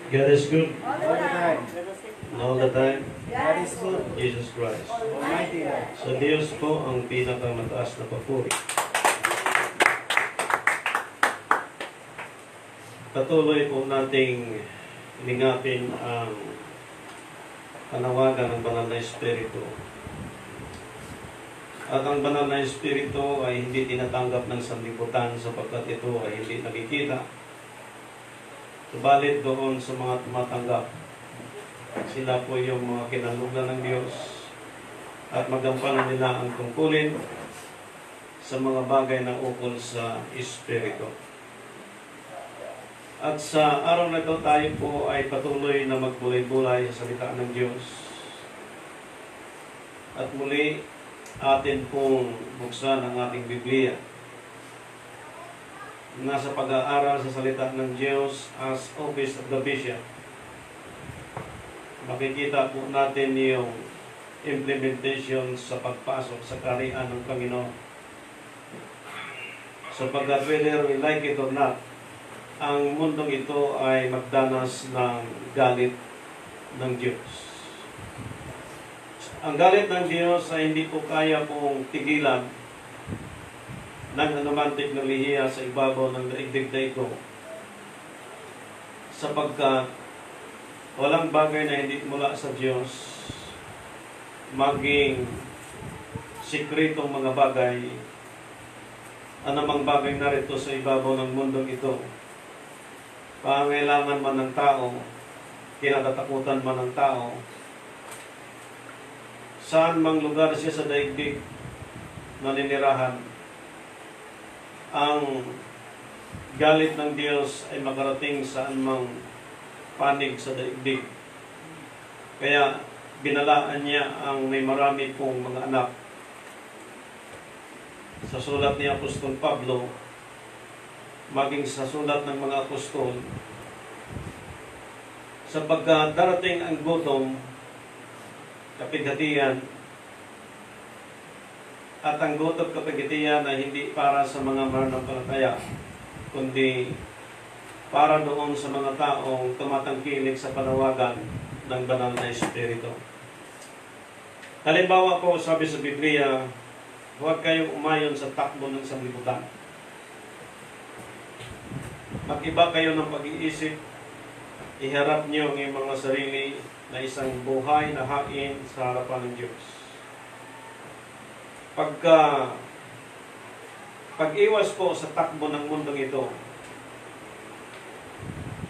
God is good All the time. and all the time. God is good. Jesus Christ. Almighty God. Sa Diyos po ang pinakamataas na papuri. Patuloy po nating lingapin ang panawagan ng Banal na Espiritu. At ang Banal na Espiritu ay hindi tinatanggap ng sanlibutan sapagkat ito ay hindi nakikita. Subalit doon sa mga tumatanggap, sila po yung mga kinalugdan ng Diyos at magampanan nila ang tungkulin sa mga bagay na ukol sa Espiritu. At sa araw na ito tayo po ay patuloy na magbulay-bulay sa salita ng Diyos. At muli, atin pong buksan ang ating Biblia. Nasa pag-aaral sa salita ng Diyos as Office of the Bishop. Makikita po natin yung implementation sa pagpasok sa kaharian ng Panginoon. Sapagkat whether we like it or not, ang mundong ito ay magdanas ng galit ng Diyos. Ang galit ng Diyos ay hindi po kaya pong tigilan ng anumang teknolohiya sa ibabaw ng daigdig na ito. Sapagkat walang bagay na hindi mula sa Diyos, maging sikretong mga bagay, anumang bagay narito sa ibabaw ng mundong ito. Pangailangan man ng tao, kinatatakutan man ng tao, saan mang lugar siya sa daigdig naninirahan, ang galit ng Diyos ay makarating saan mang panig sa daigdig. Kaya binalaan niya ang may marami pong mga anak. Sa sulat ni Apostol Pablo, maging sa sulat ng mga apostol, sapagkat darating ang gutom, kapighatian, at ang gutom kapighatian ay hindi para sa mga mananampalataya, kundi para doon sa mga taong tumatangkilik sa panawagan ng Banal na Espiritu. Halimbawa po, sabi sa Biblia, huwag kayong umayon sa takbo ng sanlibutan. Mag-iba kayo ng pag-iisip, iharap niyo ang iyong mga sarili na isang buhay na hain sa harapan ng Diyos. Pag-iwas po sa takbo ng mundong ito,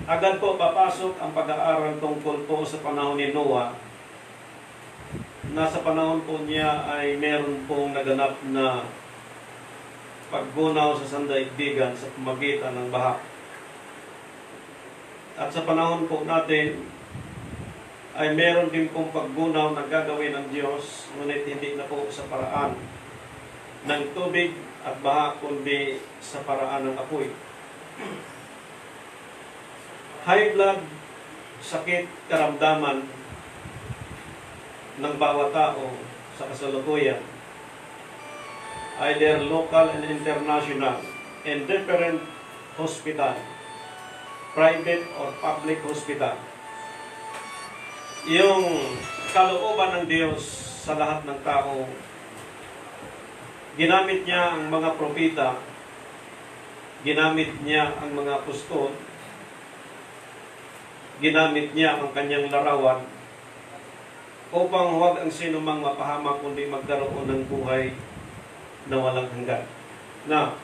agad po papasok ang pag-aaral tungkol po sa panahon ni Noah. Nasa panahon po niya ay meron pong naganap na paggunaw sa sandaigdigan sa pamagitan ng baha. At sa panahon po natin, ay meron din pong paggunaw na gagawin ng Diyos, ngunit hindi na po sa paraan ng tubig at baha, kundi sa paraan ng apoy. High blood, sakit, karamdaman ng bawat tao sa kasalukuyan, either local and international, and different hospital, private or public hospital. Yung kalooban ng Diyos sa lahat ng tao, ginamit niya ang mga propeta, ginamit niya ang mga apostol, ginamit niya ang kanyang larawan upang huwag ang sino mang mapahamak kundi magkaroon ng buhay na walang hanggan. Now,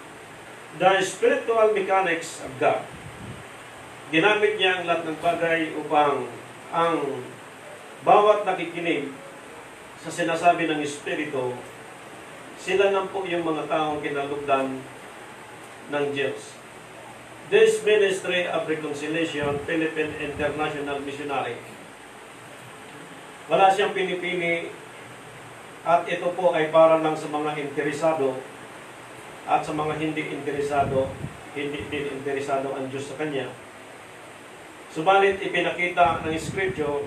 the spiritual mechanics of God, ginamit niya ang lahat ng bagay upang ang bawat nakikinig sa sinasabi ng Espiritu, sila lang po yung mga taong kinalugdan ng Diyos. This Ministry of Reconciliation, Philippine International Missionary, wala siyang pinipili at ito po ay para lang sa mga interesado at sa mga hindi interesado, hindi din interesado ang Diyos sa Kanya. Subalit ipinakita ng Scripture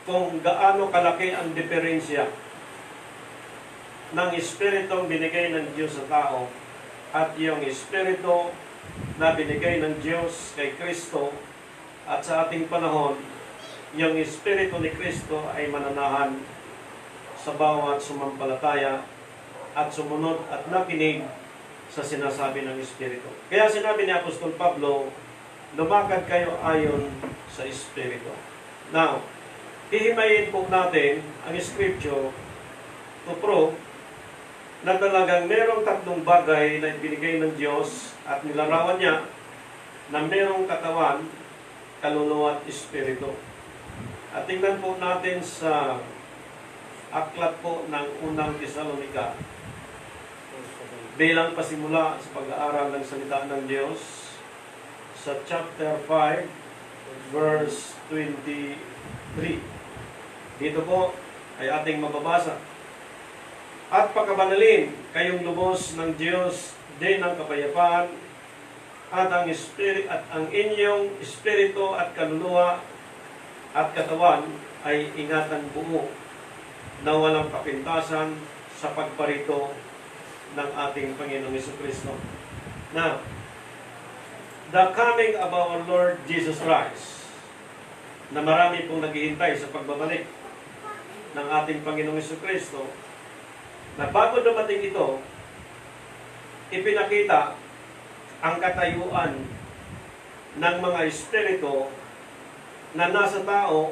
kung gaano kalaki ang diferensya ng Espiritong binigay ng Diyos sa tao at yung Espiritu na binigay ng Diyos kay Kristo At sa ating panahon, yung Espiritu ni Kristo ay mananahan sa bawat sumampalataya at sumunod at nakinig sa sinasabi ng Espiritu. Kaya sinabi ni Apostol Pablo, lumakad kayo ayon sa Espiritu. Now, hihimayin po natin ang Scripture to prove na talagang merong tatlong bagay na ibinigay ng Diyos at nilarawan niya na merong katawan, kaluluwa at Espiritu. At tingnan po natin sa aklat po ng unang Tesalonika bilang pasimula sa pag-aaral ng salita ng Diyos sa chapter 5 verse 23. Dito po ay ating mababasa. At pagkabanalin kayong lubos ng Diyos din ng kapayapaan at ang Espiritu at ang inyong espiritu at kaluluwa at katawan ay ingatan buo na walang kapintasan sa pagparito ng ating Panginoong Jesucristo. Now, the coming of our Lord Jesus Christ, na marami pong naghihintay sa pagbabalik ng ating Panginoong Jesucristo, na bago dumating ito, ipinakita ang katayuan ng mga espiritu na nasa tao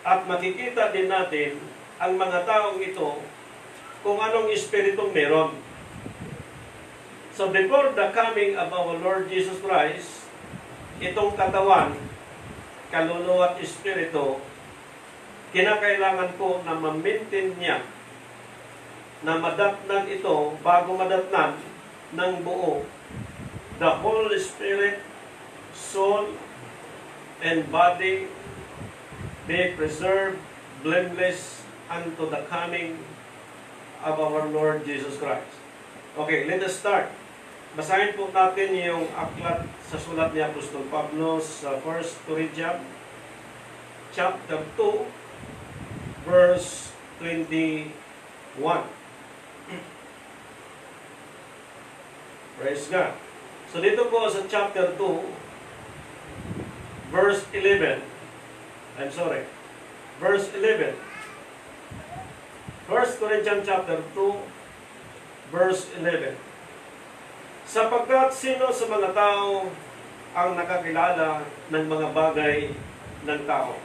at makikita din natin ang mga taong ito kung anong espiritong meron. So before the coming of our Lord Jesus Christ, itong katawan, kaluluwa at espiritu, kinakailangan po na ma-maintain niya, na madatnan ito bago madatnan ng buo. The whole spirit, soul, and body be preserved blameless unto the coming of our Lord Jesus Christ. Okay, let us start. Basahin po natin yung aklat sa sulat ni Apostol Pablo sa 1 Corinthians chapter 2 verse 21. Praise God. So dito po sa chapter 2 verse 11. Verse 11. 1 Corinthians chapter 2 verse 11. Sapagkat sino sa mga tao ang nakakilala ng mga bagay ng tao,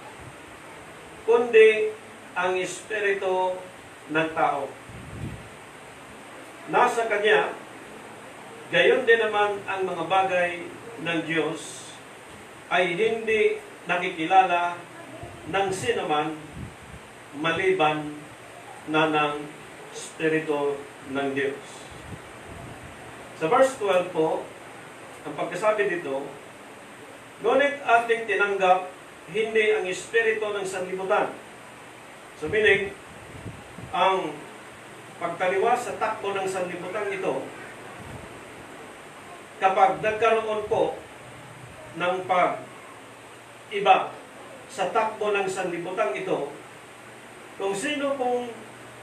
kundi ang espiritu ng tao. Nasa kanya, gayon din naman ang mga bagay ng Diyos ay hindi nakikilala ng sinuman maliban na ng Espiritu ng Diyos. Sa verse 12 po, ang pagkasabi dito, ngunit ating tinanggap hindi ang Espiritu ng sanlibutan. So meaning, ang pagtaliwas sa takbo ng sanlibutan ito, kapag nagkaroon po ng pag-iba sa takbo ng sanlibutan ito, kung sino pong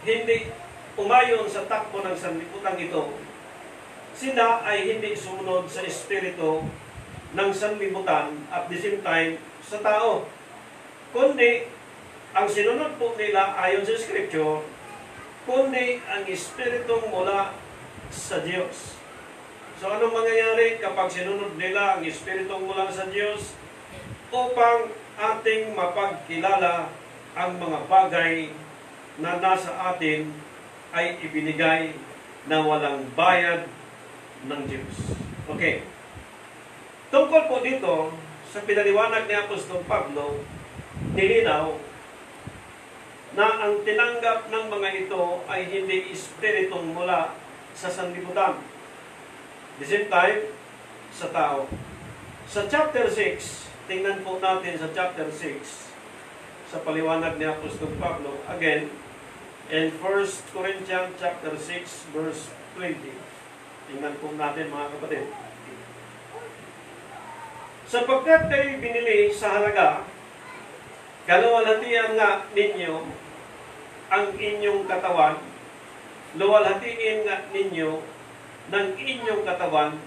hindi umayon sa takbo ng sanlibutan ito, sila ay hindi sumunod sa espiritu ng sanlibutan at the same time sa tao. Kundi, ang sinunod po nila ayon sa Scripture, kundi ang espiritong mula sa Diyos. So anong mangyayari kapag sinunod nila ang espiritong mula sa Diyos? Upang ating mapagkilala ang mga bagay na nasa atin ay ibinigay na walang bayad ng Diyos. Okay. Tungkol po dito, sa pinaliwanag ni Apostol Pablo, nilinaw na ang tinanggap ng mga ito ay hindi espiritong mula sa sanlibutan. The same time, sa tao. Sa chapter 6, tingnan po natin sa chapter 6, sa paliwanag ni Apostol Pablo, again, in 1 Corinthians chapter 6, verse 20. Tingnan po natin mga kapatid. Sapagkat kayo binili sa halaga, kaluwalhatian nga ninyo ang inyong katawan, luwalhatiin nga ninyo ng inyong katawan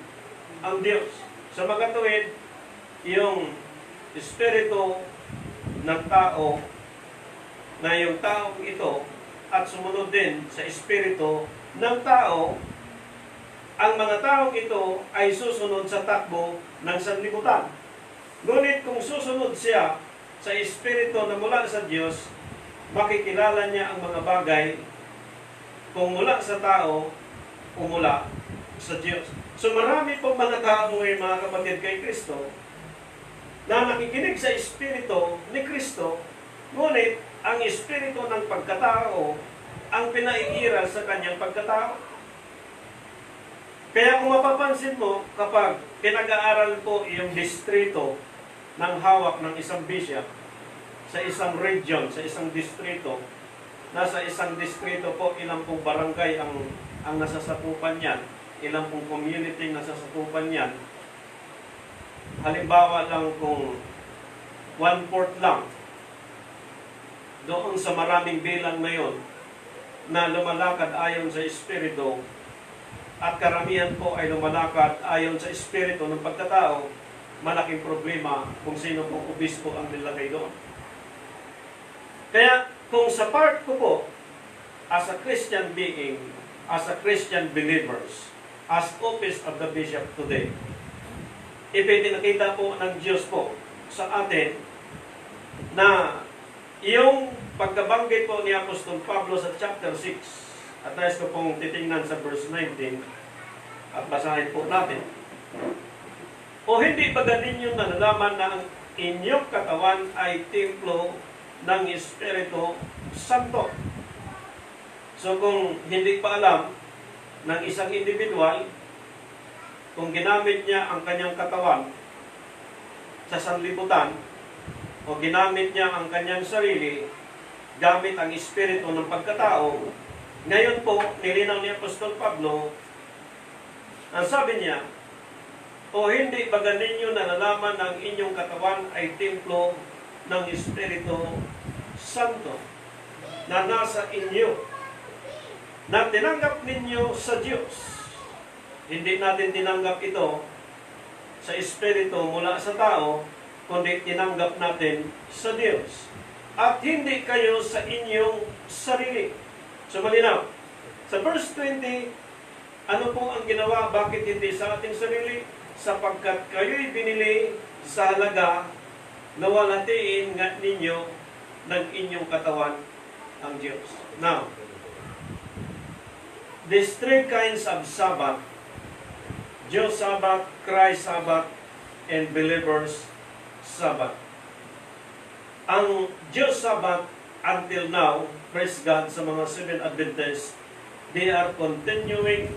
ang Diyos. Sa mga tuwid, yung espiritu ng tao na yung taong ito at sumunod din sa espiritu ng tao, ang mga taong ito ay susunod sa takbo ng sanlibutan. Ngunit kung susunod siya sa espiritu na mula sa Diyos, makikilala niya ang mga bagay kung mula sa tao o mula sa Diyos. So marami pong mga tao ngayon, mga kapatid, kay Kristo na nakikinig sa espiritu ni Kristo, ngunit ang espiritu ng pagkatao ang pinaiiral sa kanyang pagkatao. Kaya kung mapapansin mo, kapag pinag-aaral po yung distrito ng hawak ng isang bishop sa isang region, sa isang distrito, nasa isang distrito po, ilang pong barangay ang nasasakupan niyan, ilang pong community nasasakupan niyan. Halimbawa lang kung 1/4 lang doon sa maraming bilang na yon na lumalakad ayon sa espiritu at karamihan po ay lumalakad ayon sa espiritu ng pagkatao, malaking problema kung sino pong obispo ang nilagay doon. Kaya kung sa part ko po, as a Christian being, as a Christian believers, as office of the bishop today, ipinakita po ng Diyos po sa atin na yung pagkabanggit po ni Apostol Pablo sa chapter 6, at nais ko pong titingnan sa verse 19 at basahin po natin. O hindi ba ninyo nalalaman na ang inyong katawan ay templo ng Espiritu Santo? So kung hindi pa alam ng isang individual, kung ginamit niya ang kanyang katawan sa sanlibutan, o ginamit niya ang kanyang sarili, gamit ang espiritu ng pagkatao, ngayon po, nilinaw ni Apostol Pablo, ang sabi niya, o hindi ba ninyo nalalaman na ang inyong katawan ay templo ng Espiritu Santo na nasa inyo, na tinanggap ninyo sa Diyos. Hindi natin tinanggap ito sa Espiritu mula sa tao, kundi tinanggap natin sa Diyos. At hindi kayo sa inyong sarili. So malinaw. Sa verse 20, ano po ang ginawa? Bakit hindi sa ating sarili? Sapagkat kayo'y binili sa halaga na walatiin nga ninyo ng inyong katawan ang Diyos. Now, these three kinds of Sabbath, Diyos Sabbath, Christ Sabbath, and believers Sabbath. Ang Diyos Sabbath until now, praise God, sa mga Seventh Adventists, they are continuing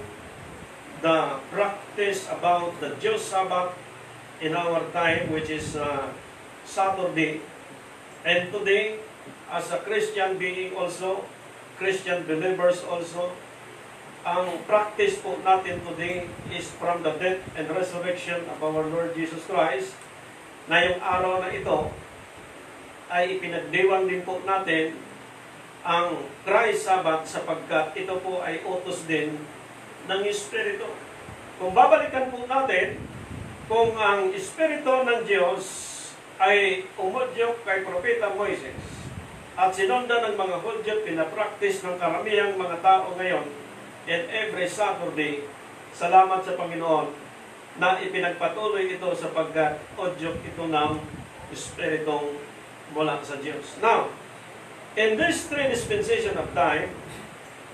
the practice about the Diyos Sabbath in our time, which is Saturday. And today, as a Christian being also, Christian believers also, ang practice po natin today is from the death and resurrection of our Lord Jesus Christ, na yung araw na ito ay ipinagdiwang din po natin ang Christ Sabbath sapagkat ito po ay utos din ng Espiritu. Kung babalikan po natin, kung ang Espiritu ng Diyos ay umudyok kay Propeta Moises at sinundan ng mga Hudyo, pinapractice ng karamihang mga tao ngayon, and every Saturday, salamat sa Panginoon na ipinagpatuloy ito sapagkat udyok ito ng Espiritong mula sa Diyos. Now, in this three dispensation of time,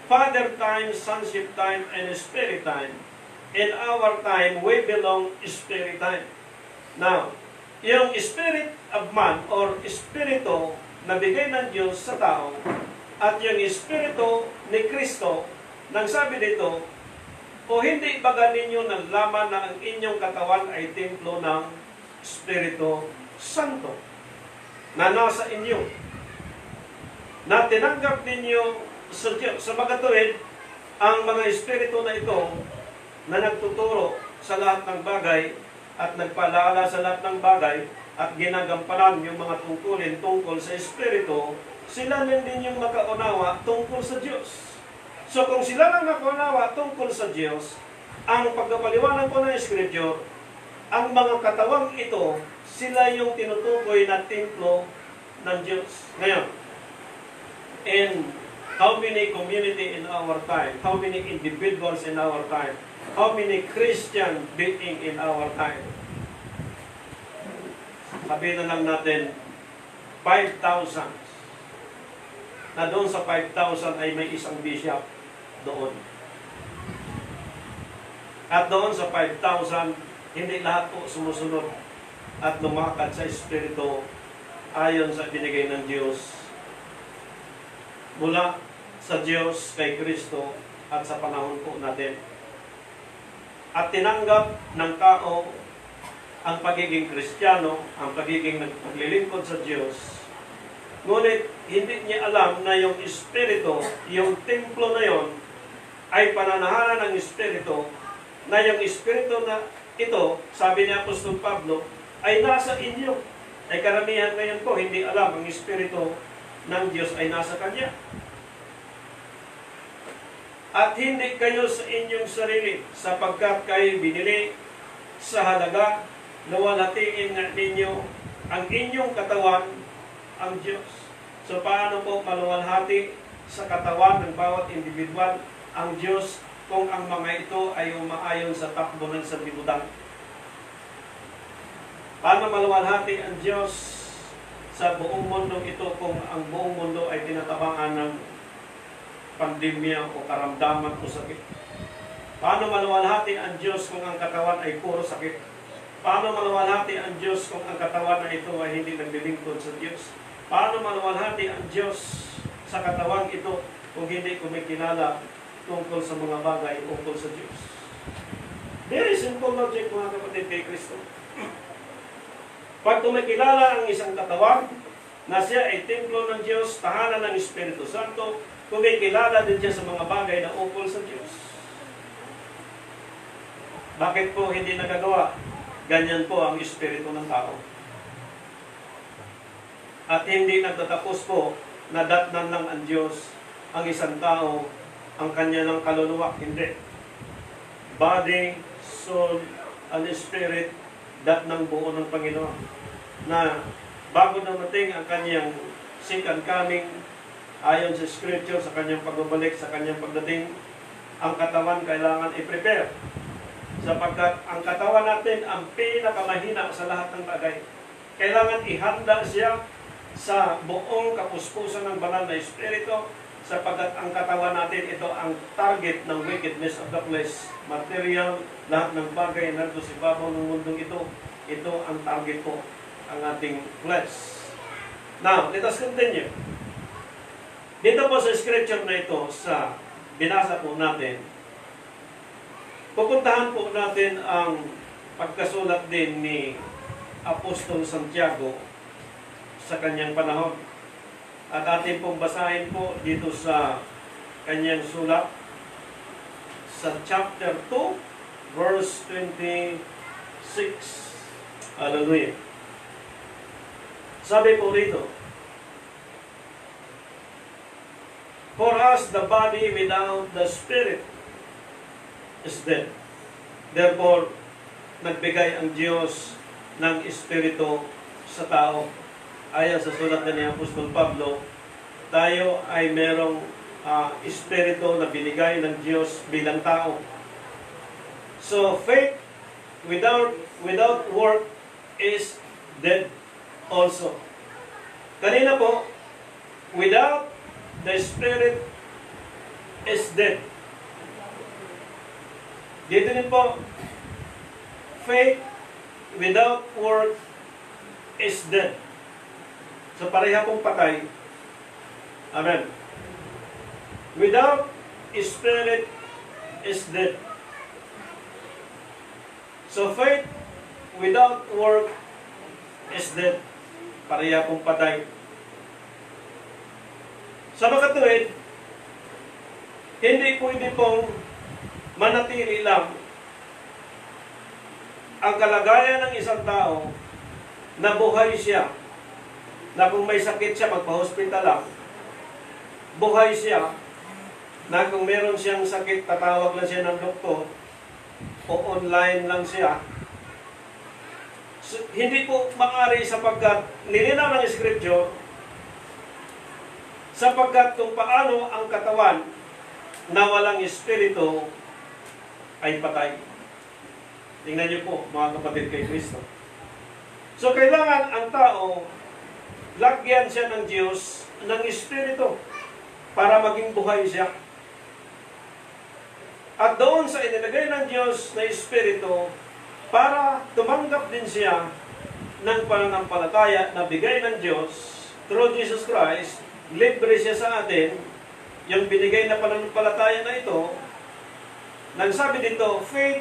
Father time, Sonship time, and Spirit time, in our time, we belong Spirit time. Now, yung Spirit of man or Espiritu na bigay ng Diyos sa tao at yung Espiritu ni Kristo, nang sabi dito, o hindi ba ninyo nalaman na ang inyong katawan ay templo ng Espiritu Santo na nasa inyo, na tinanggap ninyo sa Diyos. Sa magatuwid, ang mga Espiritu na ito na nagtuturo sa lahat ng bagay at nagpaalala sa lahat ng bagay at ginagampanan yung mga tungkulin tungkol sa Espiritu, sila din yung makaunawa tungkol sa Diyos. So kung sila lang nakaunawa tungkol sa Diyos, ang pagkapaliwanag ko ng Scripture ang mga katawang ito, sila yung tinutukoy na templo ng Diyos. Ngayon, in how many community in our time, how many individuals in our time, how many Christian being in our time? Sabihin na lang natin, 5,000. Na doon sa 5,000 ay may isang bishop doon. At doon sa 5,000, hindi lahat po sumusunod at lumakad sa Espiritu ayon sa binigay ng Diyos mula sa Diyos kay Kristo at sa panahon po natin. At tinanggap ng tao ang pagiging Kristiyano, ang pagiging naglilingkod sa Diyos. Ngunit hindi niya alam na yung Espiritu, yung templo na yon ay pananahanan ng Espiritu, na yung Espiritu na ito, sabi ni Apostol Pablo, ay nasa inyo. Ay karamihan ngayon po, hindi alam ang Espiritu ng Diyos ay nasa Kanya. At hindi kayo sa inyong sarili, sapagkat kayo binili sa halaga, luwalhatiin nga ninyo ang inyong katawan, ang Diyos. So paano po maluwalhati sa katawan ng bawat individual ang Diyos kung ang mga ito ay umaayon sa takbo ng sanlibutan? Paano maluwalhati ang Diyos sa buong mundong ito kung ang buong mundo ay tinatabangan ng pandemya o karamdaman o sakit? Paano maluwalhati ang Diyos kung ang katawan ay puro sakit? Paano maluwalhati ang Diyos kung ang katawan na ito ay hindi naglilingkod sa Diyos? Paano maluwalhati ang Diyos sa katawan ito kung hindi kumikilala tungkol sa mga bagay tungkol sa Diyos? Very simple logic, mga kapatid, kay Kristo. Pag kumikilala ang isang katawan na siya ay templo ng Diyos, tahanan ng Espiritu Santo, kumikilala din siya sa mga bagay na ukol sa Diyos. Bakit po hindi nagagawa? Ganyan po ang Espiritu ng tao. At hindi nagtatapos po na datnan lang ang Diyos ang isang tao, ang kanya ng kaluluwa. Hindi. Body, soul, and spirit, datnang buo ng Panginoon. Na bago dumating ang kanyang second coming, ayon sa Scripture, sa kanyang pagbabalik, sa kanyang pagdating, ang katawan kailangan i-prepare. Sapagkat ang katawan natin ang pinakamahina sa lahat ng bagay. Kailangan ihanda siya sa buong kapuspusan ng banal na Espiritu, sapagkat ang katawan natin, ito ang target ng wickedness of the flesh. Material, lahat ng bagay na sa ibabaw ng mundong ito ang target po, ang ating flesh. Now, let us continue. Dito po sa scripture na ito, sa binasa po natin, pupuntahan po natin ang pagkasulat din ni Apostol Santiago sa kanyang panahon. At atin pong basahin po dito sa kanyang sulat sa chapter 2, verse 26. Hallelujah. Sabi po dito, for us the body without the spirit is dead. Therefore, nagbigay ang Diyos ng Espiritu sa tao. Ayon sa sulat ni Apostol Pablo, tayo ay merong Espiritu na binigay ng Diyos bilang tao. So, faith without work is dead also. Kanina po, without the Spirit is dead. Dito din po, faith without work is dead. So pareha pong patay. Amen. Without Spirit is dead. So faith without work is dead. Pareha pong patay. Sa makatuwid, hindi pwede pong manatili lang ang kalagayan ng isang tao na buhay siya, na kung may sakit siya, magpa-hospital lang, buhay siya, na kung meron siyang sakit, tatawag lang siya ng doktor, o online lang siya, So, hindi po maaari sapagkat nilinaw ng Scripture sapagkat kung paano ang katawan na walang espiritu ay patay. Tingnan niyo po, mga kapatid kay Kristo. So, kailangan ang tao, lagyan siya ng Diyos ng espiritu para maging buhay siya. At doon sa inilagay ng Diyos na espiritu, para tumanggap din siya ng pananampalataya na bigay ng Diyos through Jesus Christ, libre siya sa atin, yung binigay na pananampalataya na ito, nagsabi dito, faith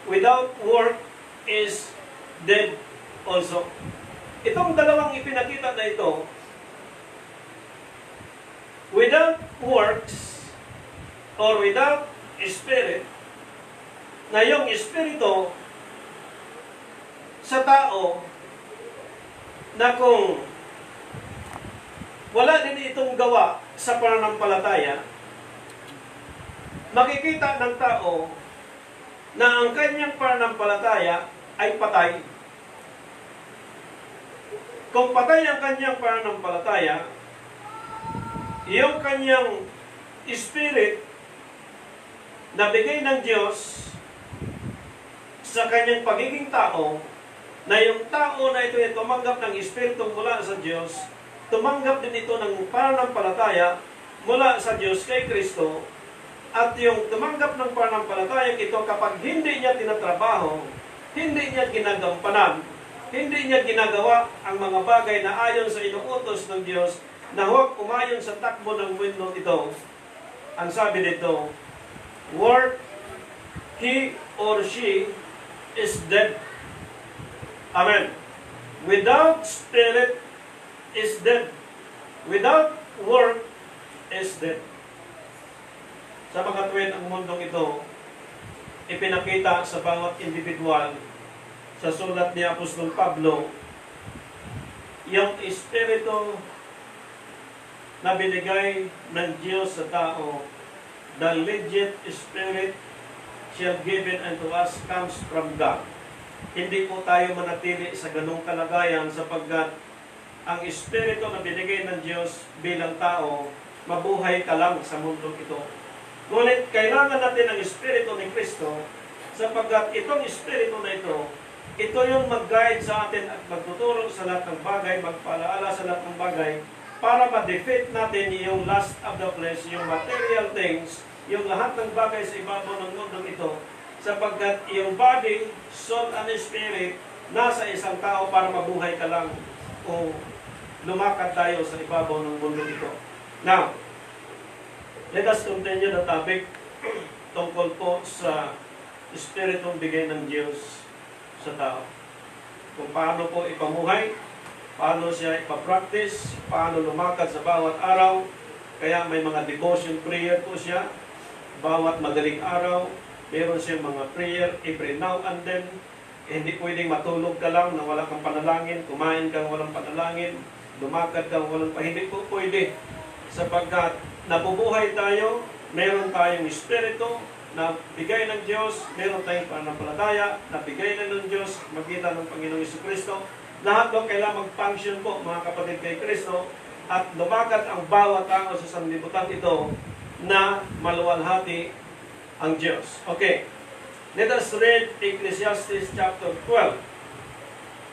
without work is dead also. Itong dalawang ipinakita na ito, without works or without spirit, na yung espiritu sa tao na kung wala din itong gawa sa pananampalataya, makikita ng tao na ang kanyang pananampalataya ay patay. Kung patay ang kanyang pananampalataya, yung kanyang spirit na bigay ng Diyos sa kanyang pagiging tao, na yung tao na ito ay tumanggap ng Espiritu mula sa Diyos, tumanggap din ito ng pananampalataya mula sa Diyos kay Kristo, at yung tumanggap ng pananampalataya ito, kapag hindi niya tinatrabaho, hindi niya ginagampanan, hindi niya ginagawa ang mga bagay na ayon sa inuutos ng Diyos, na huwag umayon sa takbo ng mundo ito, ang sabi dito, work, he or she is dead. Amen. Without spirit is dead. Without work is dead. Sa mga tuwid, ang mundong ito, ipinakita sa bawat individual sa sulat ni Apostol Pablo, yung espiritu na binigay ng Diyos sa tao, the legit spirit shall given unto us comes from God. Hindi po tayo manatili sa ganung kalagayan sapagkat ang espiritu na binigay ng Diyos bilang tao, mabuhay ka lang sa mundong ito. Ngunit kailangan natin ang espiritu ni Kristo sapagkat itong espiritu na ito yung mag-guide sa atin at magtuturo sa lahat ng bagay, magpaalaala sa lahat ng bagay para ma-defeat natin yung lust of the flesh, yung material things, yung lahat ng bagay sa ibabaw ng mundong ito, sapagkat yung body, soul, and spirit nasa isang tao para mabuhay ka lang o lumakad tayo sa ibabaw ng mundong ito. Now, let us continue the topic tungkol po sa espiritong bigay ng Diyos sa tao. Kung paano po ipamuhay, paano siya ipapractice, paano lumakad sa bawat araw. Kaya may mga devotion prayer po siya. Bawat madaling araw, meron siyang mga prayer every now and then. Hindi pwedeng matulog ka lang na wala kang panalangin, kumain kang walang panalangin, lumakad kang walang hindi po pwede. Sapagkat nabubuhay tayo, meron tayong espiritu na bigay ng Diyos, meron tayong pananampalataya na bigay na ng Diyos, magkita ng Panginoong Jesucristo. Lahat doon kailangan mag-function po, mga kapatid kay Kristo, at lumakad ang bawat tao sa sanlibutan ito na maluwalhati ang Diyos. Okay. Let us read Ecclesiastes chapter 12,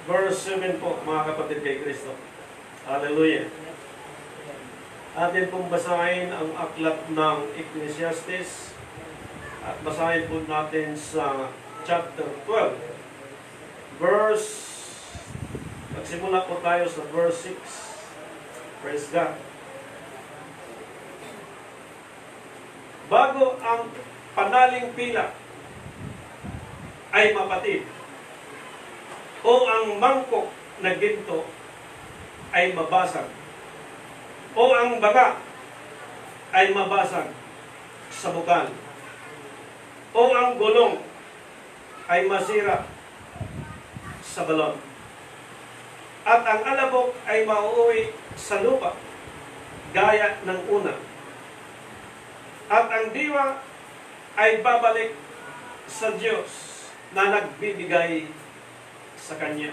verse 7 po, mga kapatid kay Kristo. Hallelujah. Atin pong basahin ang aklat ng Ecclesiastes at basahin po natin sa chapter 12, verse, magsimula po tayo sa verse 6. Praise God. Bago ang panaling pila ay mapatid, o ang mangkok na ginto ay mabasag, o ang baga ay mabasag sa bukal, o ang gulong ay masira sa balon, at ang alabok ay mauuwi sa lupa gaya ng una, at ang diwa ay babalik sa Diyos na nagbibigay sa Kanya.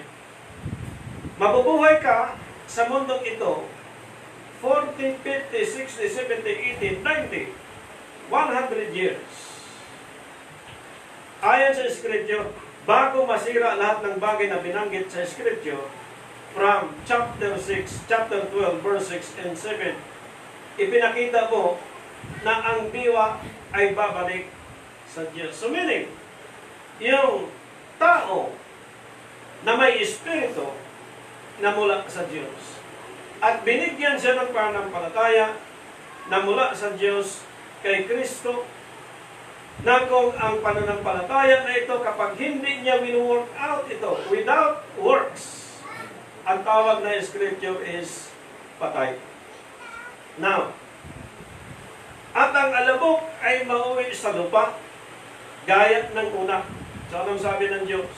Mabubuhay ka sa mundong ito 40, 50, 60, 70, 80, 90, 100 years. Ayon sa Scripture, bago masira lahat ng bagay na binanggit sa Scripture, from chapter 6, chapter 12, verse 6 and 7, ipinakita mo na ang diwa ay babalik sa Diyos. So meaning, yung tao na may espiritu na mula sa Diyos at binigyan siya ng pananampalataya na mula sa Diyos kay Kristo, na kung ang pananampalataya na ito, kapag hindi niya win-work out ito, without works, ang tawag na Scripture is patay. Now, at ang alabok ay mauwi sa lupa, gaya ng una. So, anong sabi ng Diyos?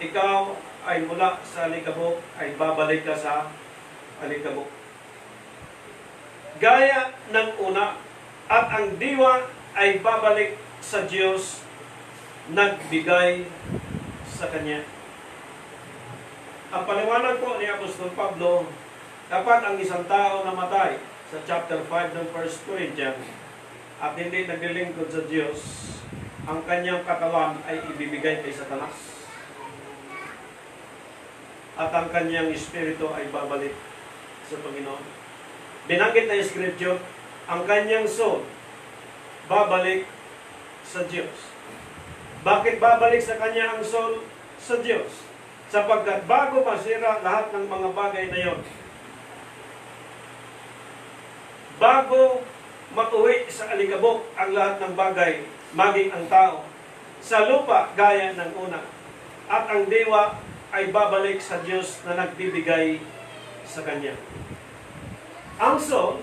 Ikaw ay mula sa alikabok, ay babalik ka sa alikabok. Gaya ng una, at ang diwa ay babalik sa Diyos, nagbigay sa Kanya. Ang paliwanag po ni Apostol Pablo, kapag ang isang tao namatay sa chapter 5 ng 1 Corinthians at hindi naglilingkod sa Diyos, ang kanyang katawan ay ibibigay kay Satanas. At ang kanyang espiritu ay babalik sa Panginoon. Binanggit na Scripture, ang kanyang soul babalik sa Diyos. Bakit babalik sa kanya ang soul sa Diyos? Sapagkat bago masira lahat ng mga bagay na yon, bago mauwi sa alikabok ang lahat ng bagay, maging ang tao, sa lupa gaya ng una, at ang diwa ay babalik sa Diyos na nagbibigay sa Kanya. Ang soul,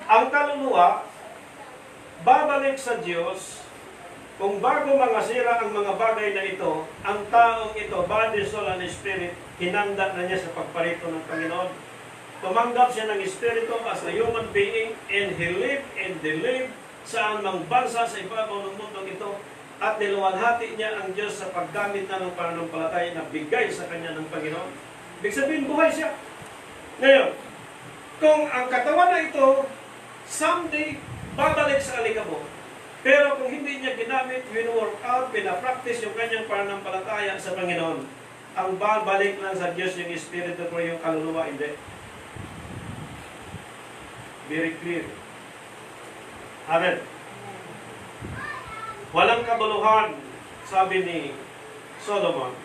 ang kaluluwa, babalik sa Diyos kung bago mangasira ang mga bagay na ito, ang taong ito, body, soul, and spirit, hinanda na niya sa pagparito ng Panginoon. Tumanggap siya ng Espiritu as a human being, and he lived and they lived saan mang bansa sa ibabaw ng mundong ito, at niluwalhati niya ang Diyos sa paggamit na ng pananampalataya na bigay sa kanya ng Panginoon. Ibig sabihin, buhay siya. Ngayon, kung ang katawan na ito, someday, babalik sa alikabok, pero kung hindi niya ginamit, win-work out, pinapractice yung kanyang pananampalataya sa Panginoon, ang babalik lang sa Diyos yung Espiritu ko, yung kaluluwa, hindi. Very clear. Amen. Walang kabuluhan, sabi ni Solomon,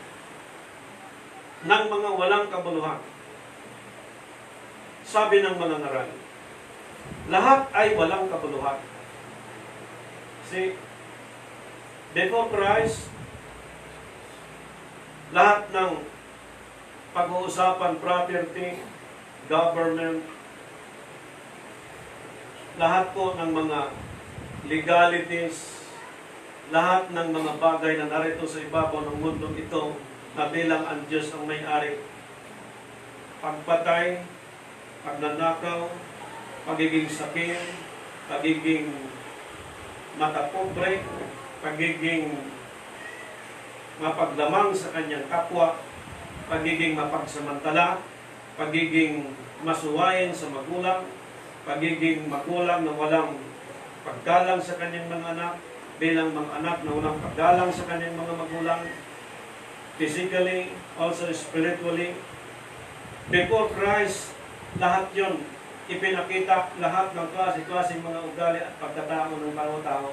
ng mga walang kabuluhan. Sabi ng mananaral, lahat ay walang kabuluhan. See, before Christ, lahat ng pag-uusapan, property, government, lahat po ng mga legalities, lahat ng mga bagay na narito sa ibabaw ng mundong ito na bilang ang Diyos ang may-ari. Pagpatay, pagnanakaw, pagiging sakim, pagiging matapobre, pagiging mapaglamang sa kanyang kapwa, pagiging mapagsamantala, pagiging masuwayin sa magulang, pagiging magulang na walang paggalang sa kanyang mga anak, bilang mga anak na walang paggalang sa kanyang mga magulang, physically, also spiritually. Before Christ, lahat yon ipinakita, lahat ng klase-klaseng mga ugali at pagkatao ng bawat tao.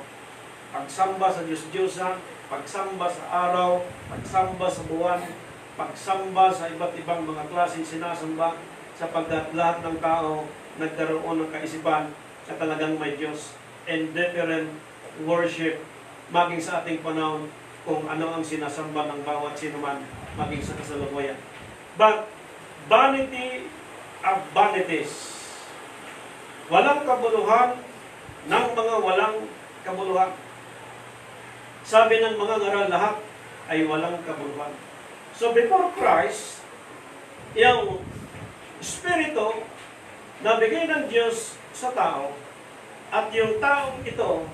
Pagsamba sa Diyos-Diyosan, pagsamba sa araw, pagsamba sa buwan, pagsamba sa iba't ibang mga klaseng sinasamba, sapagkat lahat ng tao nagkaroon ng kaisipan na talagang may Diyos, and different worship, maging sa ating panahon kung ano ang sinasamba ng bawat sinuman, maging sa kasalukuyan. But, vanity of vanities. Walang kabuluhan ng mga walang kabuluhan. Sabi ng mga ngaral, lahat ay walang kabuluhan. So before Christ, yung Espiritu na bigay ng Diyos sa tao, at yung taong ito,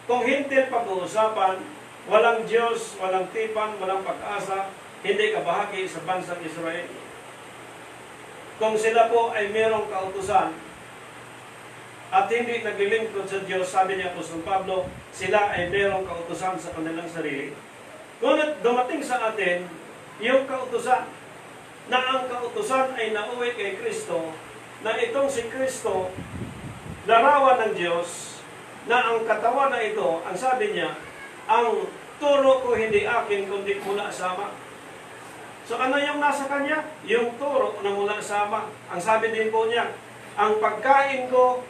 kung hindi pag-uusapan, walang Diyos, walang tipan, walang pag-asa, hindi ka bahagi sa bansang Israel. Kung sila po ay merong kautusan at hindi naglilingkod sa Diyos, sabi ni Apostol Pablo, sila ay merong kautusan sa kanilang sarili. Ngunit dumating sa atin yung kautusan, na ang kautusan ay nauwi kay Kristo, na itong si Kristo, larawan ng Diyos, na ang katawan na ito, ang sabi niya, ang turo ko hindi akin, kundi mula sa Ama. So ano yung nasa kanya? Yung turo na mula sa Ama. Ang sabi din po niya, ang pagkain ko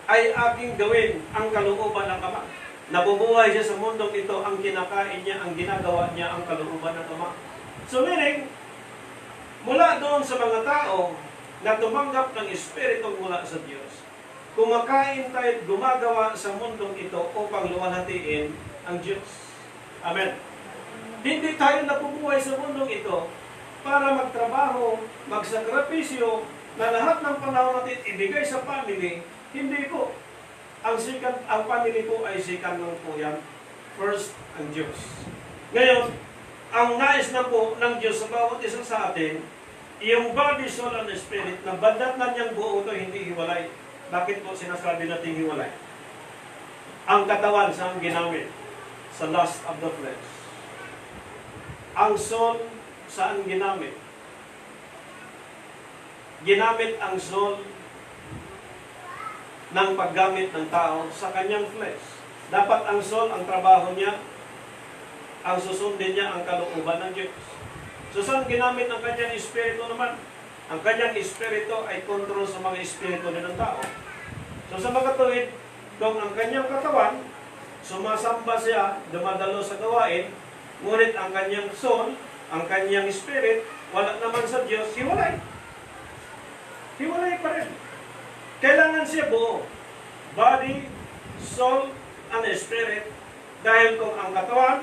ay aking gawin, ang kalooban ng Ama. Nabubuhay siya sa mundong ito, ang kinakain niya, ang ginagawa niya, ang kalooban ng Ama. So meaning, mula doon sa mga tao na tumanggap ng Espiritu mula sa Diyos, kumakain tayo, gumagawa sa mundong ito upang luwalhatiin ang Diyos. Amen. Hindi tayo nabubuhay sa mundong ito para magtrabaho, magsakripisyo, na lahat ng panahon natin ibigay sa family. Hindi po. Ang family po ay second lang po yan. First, ang Diyos. Ngayon, ang nais na po ng Diyos sa bawat isa sa atin, yung body, soul, and spirit, na bandat na niyang buo ito, hindi hiwalay. Bakit po sinasabi natin hiwalay? Ang katawan, saan ginamit? Sa lust of the flesh. Ang soul, saan ginamit? Ginamit ang soul ng paggamit ng tao sa kanyang flesh. Dapat ang soul, ang trabaho niya, ang susundin niya, ang kalooban ng Diyos. So saan ginamit ang kanyang espiritu naman? Ang kanyang espiritu ay kontrol sa mga espiritu din ng tao. So sa mga tuwid, kung ang kanyang katawan, sumasamba siya, dumadalo sa gawain, ngunit ang kanyang soul, ang kanyang spirit, wala naman sa Diyos, hiwalay. Hiwalay pa rin. Kailangan siya buo. Body, soul, and spirit. Dahil kung ang katawan,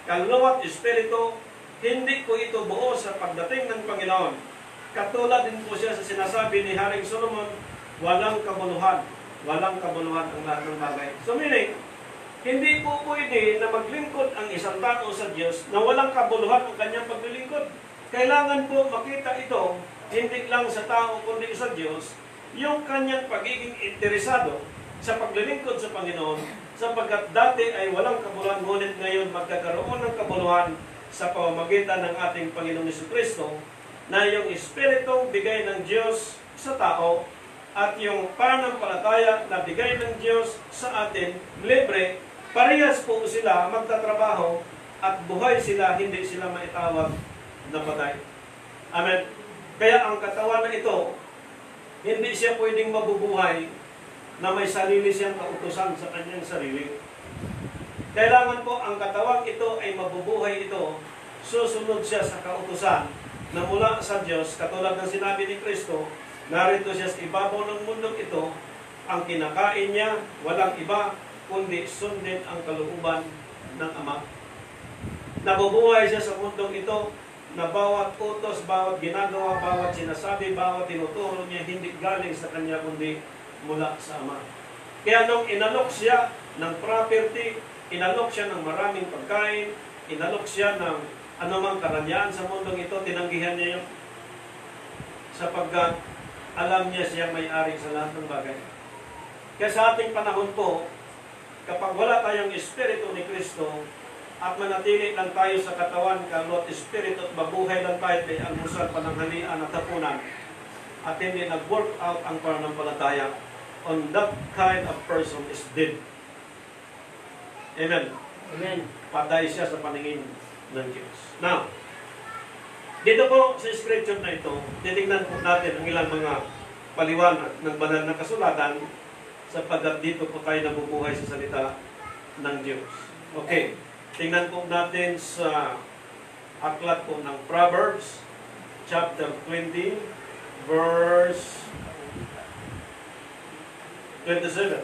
kaluluwa at espiritu, hindi ko ito buo sa pagdating ng Panginoon. Katulad din po siya sa sinasabi ni Haring Solomon, walang kabuluhan. Walang kabuluhan ang lahat ng bagay. So meaning, hindi po pwede na maglingkod ang isang tao sa Diyos na walang kabuluhan ang kanyang paglilingkod. Kailangan po makita ito, hindi lang sa tao kundi sa Diyos, yung kanyang pagiging interesado sa paglilingkod sa Panginoon, sapagkat dati ay walang kabuluhan, ngunit ngayon magkakaroon ng kabuluhan sa pamamagitan ng ating Panginoong Jesucristo, na yung Espiritong bigay ng Diyos sa tao at yung pananampalataya na bigay ng Diyos sa atin, libre, parehas po sila magtatrabaho at buhay sila, hindi sila maitawag na patay. Amen. Kaya ang katawan na ito, hindi siya pwedeng mabubuhay na may sarili siyang kautusan sa kanyang sarili. Kailangan po ang katawang ito ay mabubuhay ito, susunod siya sa kautusan na mula sa Diyos, katulad ng sinabi ni Kristo, narito siya sa ibabaw ng mundong ito, ang kinakain niya, walang iba, kundi sundin ang kalooban ng Ama. Nabubuhay siya sa mundong ito, na bawat utos, bawat ginagawa, bawat sinasabi, bawat tinuturo niya, hindi galing sa kanya, kundi mula sa Ama. Kaya nung inalok siya ng property, inalok siya ng maraming pagkain, inalok siya ng anumang karangyaan sa mundong ito, tinanggihan niya yun. Sapagkat alam niya siya may-ari sa lahat ng bagay. Kaya sa ating panahon po, kapag wala tayong Espiritu ni Kristo, at manatili lang tayo sa katawan, kaluluwa at espiritu, at mabuhay lang tayo kay almusal, pananghalian at hapunan, at hindi nag-work out ang pananampalataya, on that kind of person is dead. Amen. Amen. Patay siya sa paningin ng Diyos. Now, dito po sa scripture na ito, titingnan po natin ang ilang mga paliwanag ng banal na kasulatan, sapagkat dito po tayo nabubuhay sa salita ng Diyos. Okay. Tingnan po natin sa aklat po ng Proverbs, chapter 20, verse 27.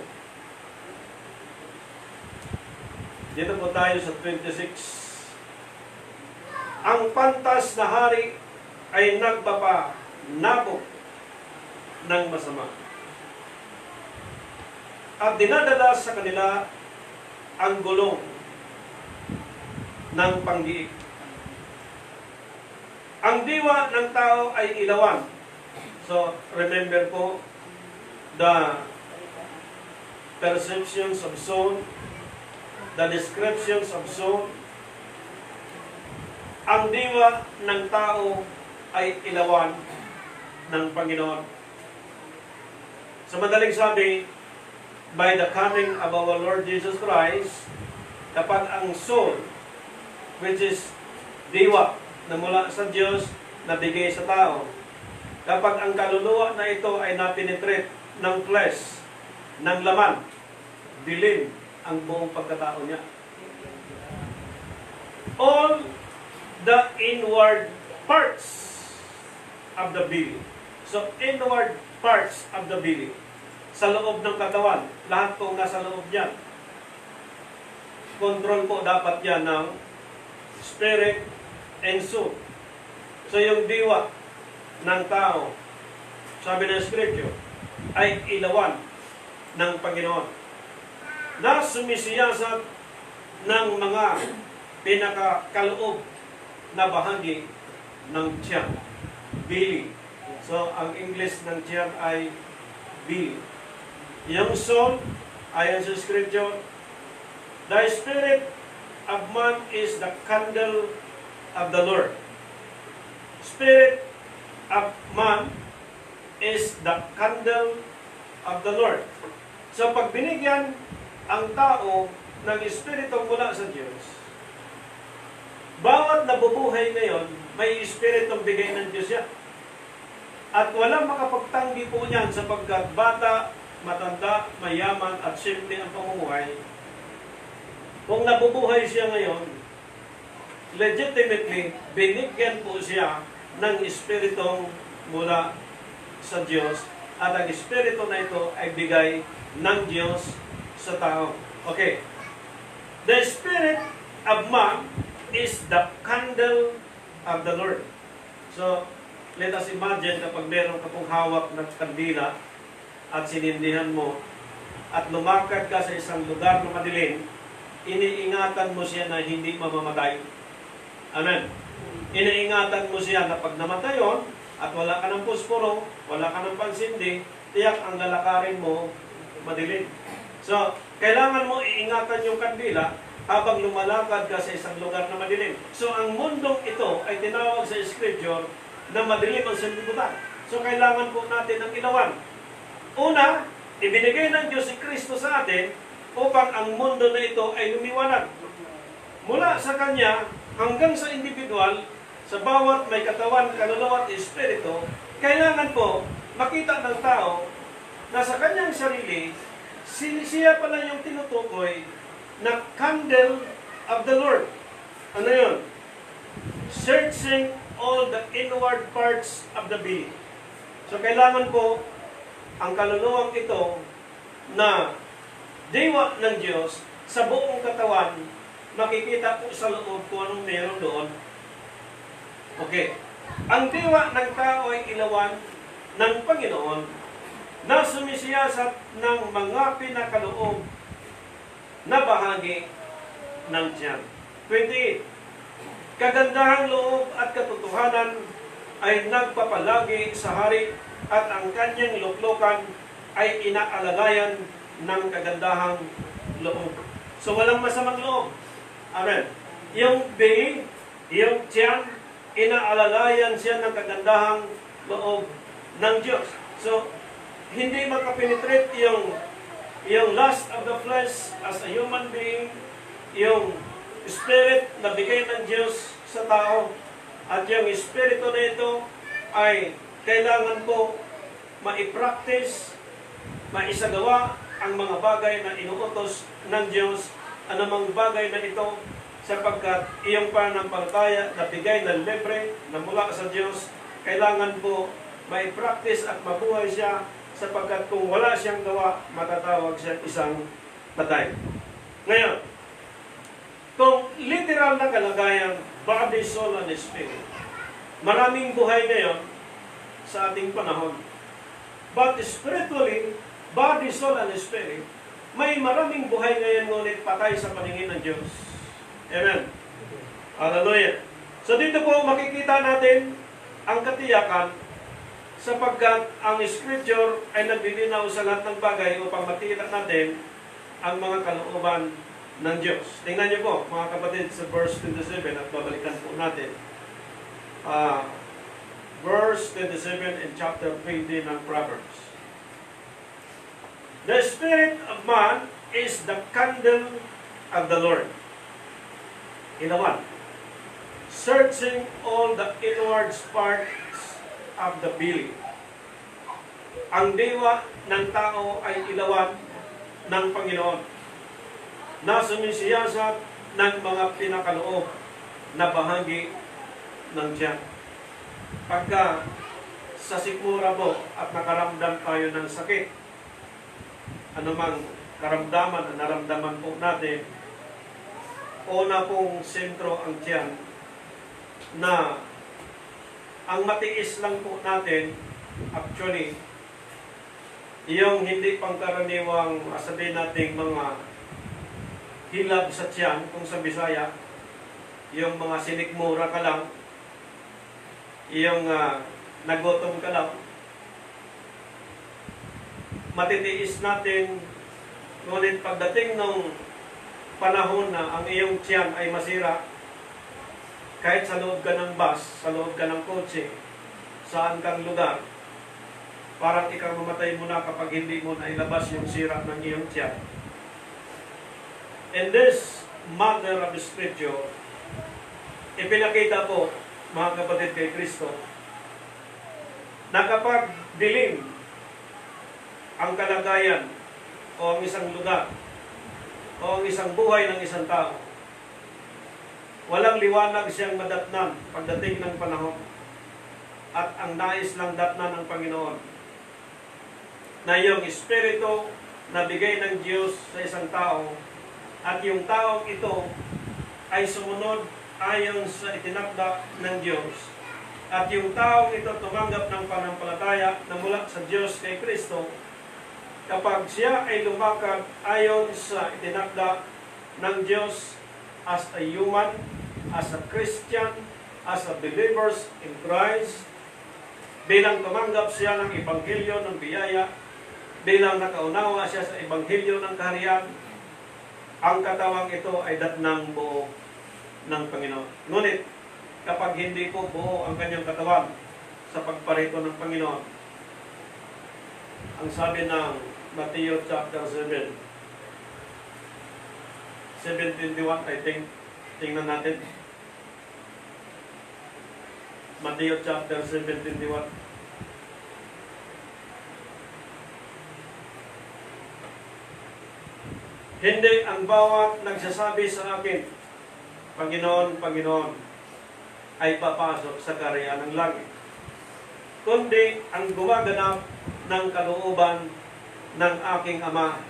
Dito po tayo sa 26. Ang pantas na hari ay nagpapanabog ng masama, at dinadala sa kanila ang gulong ng pangdiig. Ang diwa ng tao ay ilawan. So, remember po, the perceptions of soul, the descriptions of soul. Ang diwa ng tao ay ilawan ng Panginoon. Sa madaling sabi, by the coming of our Lord Jesus Christ, kapag ang soul, which is diwa na mula sa Diyos, nabigay sa tao, kapag ang kaluluwa na ito ay napenetrate ng flesh, ng laman, dilim ang buong pagkatao niya. All the inward parts of the belly. So, inward parts of the belly. Sa loob ng katawan, lahat po nasa loob niyan. Control po dapat yan ng spirit and soul. So, yung diwa ng tao, sabi ng Scripture, ay ilawan ng Panginoon na sumisiyasat ng mga pinakakaloob na bahagi ng tiyan, belly. So, ang English ng tiyan ay belly. Yung soul, ayon sa Scripture, the spirit of man is the candle of the Lord. Spirit of man is the candle of the Lord. So, pag binigyan ang tao ng Espiritu mula sa Diyos, bawat nabubuhay ngayon, may Espiritong bigay ng Diyos yan. At walang makapagtanggi po niyan sapagkat bata, matanda, mayaman, at simple ang pamumuhay. Kung nabubuhay siya ngayon, legitimately, binigyan po siya ng Espiritong mula sa Diyos. At ang Espiritu na ito ay bigay ng Diyos sa tao. Okay. The Spirit of man is the candle of the Lord. So, let us imagine kapag meron ka pong hawak ng kandila at sinindihan mo at lumakad ka sa isang lugar na madilim, iniingatan mo siya na hindi mamamatay. Amen. Iniingatan mo siya na pag namatay yun, at wala ka ng pusporo, wala ka ng pansindi, tiyak ang lalakarin mo madilim. So, kailangan mo iingatan yung kandila habang lumalakad ka sa isang lugar na madilim. So, ang mundong ito ay tinawag sa Scripture na madilim ang sanlibutan. So, kailangan po natin ang ilawan. Una, ibinigay ng Diyos si Kristo sa atin upang ang mundo na ito ay lumiwanag. Mula sa Kanya hanggang sa individual, sa bawat may katawan, kaluluwa at espiritu, kailangan po makita ng tao na sa kanyang sarili, siya pala yung tinutukoy na candle of the Lord. Ano yun? Searching all the inward parts of the being. So kailangan po ang kaluluwang ito na diwa ng Diyos sa buong katawan, makikita po sa loob kung anong meron doon. Okay. Ang diwa ng tao ay ilawan ng Panginoon na sumisiyasat ng mga pinakaloob na bahagi ng tiyan. 28. Kagandahang loob at katotohanan ay nagpapalagi sa hari at ang kanyang luklukan ay inaalalayan ng kagandahang loob. So walang masamang loob. Amen. Yung being, yung tiyan, inaalalayan siya ng kagandahang loob ng Diyos. So, hindi makapenetrate yung lust of the flesh as a human being, yung spirit na bigay ng Diyos sa tao, at yung espiritu na ito ay kailangan po maipractice, maisagawa ang mga bagay na inuutos ng Diyos, anumang bagay na ito, sapagkat iyong pananampalataya na bigay ng libre na mula sa Diyos, kailangan po maipractice at mabuhay siya, sapagkat kung wala siyang gawa, matatawag siya isang patay. Ngayon, kung literal na kalagayan, body, soul, and spirit, maraming buhay ngayon sa ating panahon. But spiritually, body, soul, and spirit, may maraming buhay ngayon ngunit patay sa paningin ng Diyos. Amen. Hallelujah. So dito po makikita natin ang katiyakan sapagkat ang Scripture ay naglilinaw sa lahat ng bagay upang matira natin ang mga kalooban ng Diyos. Tingnan niyo po, mga kapatid, sa verse 27 at babalikan po natin. Verse 27 in chapter 20 ng Proverbs. The spirit of man is the candle of the Lord. Ilawan. Searching all the inward parts of the belly. Ang diwa ng tao ay ilawan ng Panginoon na sumisiyasat ng mga pinakaloob na bahagi ng tiyan. Pagka sa sikmura mo at nakaramdam tayo ng sakit, anumang karamdaman na naramdaman po natin, una pong sentro ang tiyan na ang matiis lang po natin, actually, yung hindi pangkaraniwang sabihin nating mga hilab sa tiyan, kung sa Bisaya, yung mga sinikmura ka lang, yung nagutom ka lang, matitiis natin, ngunit pagdating ng panahon na ang iyong tiyan ay masira, kahit sa loob ka ng bus, sa loob ka ng kotse, saan kang lugar, parang ikaw mamatay mo na kapag hindi mo na ilabas yung sira ng iyong tiyan. In this matter of the Scripture, ipinakita po, mga kapatid, kay Kristo, na kapag dilim ang kalagayan o ang isang lugar o ang isang buhay ng isang tao, walang liwanag siyang madatnan pagdating ng panahon, at ang nais lang datnan ng Panginoon na yung Espiritu na bigay ng Diyos sa isang tao, at yung taong ito ay sumunod ayon sa itinakda ng Diyos, at yung taong ito tumanggap ng panampalataya na mula sa Diyos kay Kristo, kapag siya ay lumakad ayon sa itinakda ng Diyos as a human, as a Christian, as a believers in Christ, bilang tumanggap siya ng Ebanghelyo ng biyaya, bilang nakaunawa siya sa Ebanghelyo ng kaharian, ang katawang ito ay datnang buo ng Panginoon. Ngunit, kapag hindi po buo ang kanyang katawan sa pagparito ng Panginoon, ang sabi ng Matthew chapter 7, 7:21, I think, tingnan natin. Matthew chapter 7:21. Hindi ang bawat nagsasabi sa akin, Panginoon, Panginoon, ay papasok sa kaharian ng langit, kundi ang gumaganap ng kalooban ng aking Ama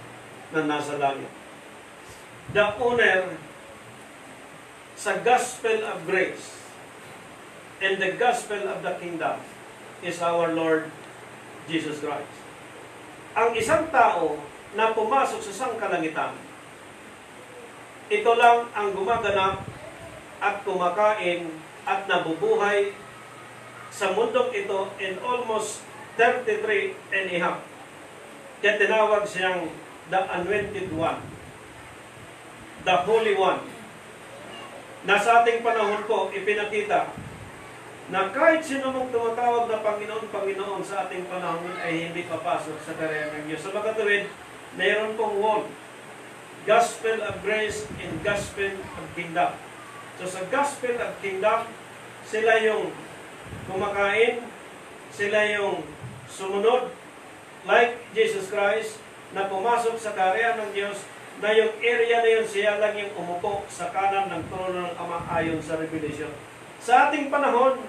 na nasa langit. The owner sa gospel of grace and the gospel of the kingdom is our Lord Jesus Christ. Ang isang tao na pumasok sa sangkalangitan, ito lang ang gumaganap at kumakain at nabubuhay sa mundong ito in almost 33 and a half. Kaya tinawag siyang the Anointed One, the Holy One, na sa ating panahon po ipinakita na kahit sino mong tumatawag na Panginoon, Panginoon sa ating panahon ay hindi papasok sa kaharian ng Diyos. Sa makatuwid, mayroon pong word, gospel of grace and gospel of kingdom. So sa gospel of kingdom, sila yung kumakain, sila yung sumunod, like Jesus Christ, na pumasok sa kaharian ng Diyos, na yung area na yun, siya lang yung umupo sa kanan ng trono ng Ama ayon sa Revelation. Sa ating panahon,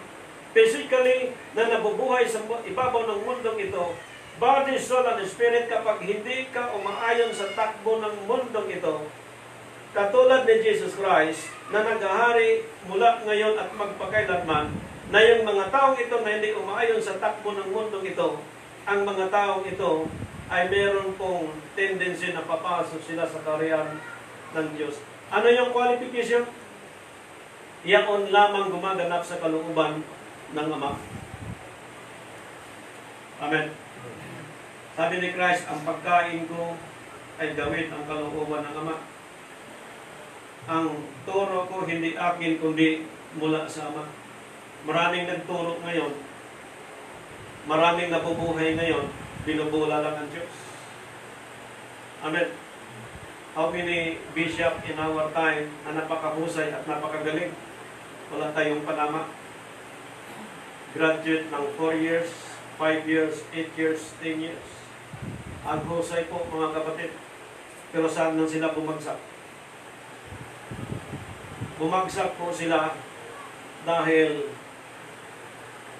physically, na nabubuhay sa ibabaw ng mundong ito, body, soul, and spirit, kapag hindi ka umaayon sa takbo ng mundong ito, katulad ni Jesus Christ, na naghahari mula ngayon at magpakailanman, na yung mga taong ito na hindi umaayon sa takbo ng mundong ito, ang mga taong ito ay meron pong tendency na papasok sila sa kaharian ng Diyos. Ano yung qualification? Iyaon lamang gumaganap sa kalooban ng Ama. Amen. Sabi ni Christ, ang pagkain ko ay gawin ang kalooban ng Ama. Ang turo ko hindi akin kundi mula sa Ama. Maraming nagturo ngayon, maraming nabubuhay ngayon, binubula lang ang Diyos. Amen. How many bishop in our time na napakahusay at napakagaling? Wala tayong panama. Graduate ng 4 years, 5 years, 8 years, 10 years. Ang husay po mga kapatid. Pero saan nang sila bumagsak? Bumagsak po sila dahil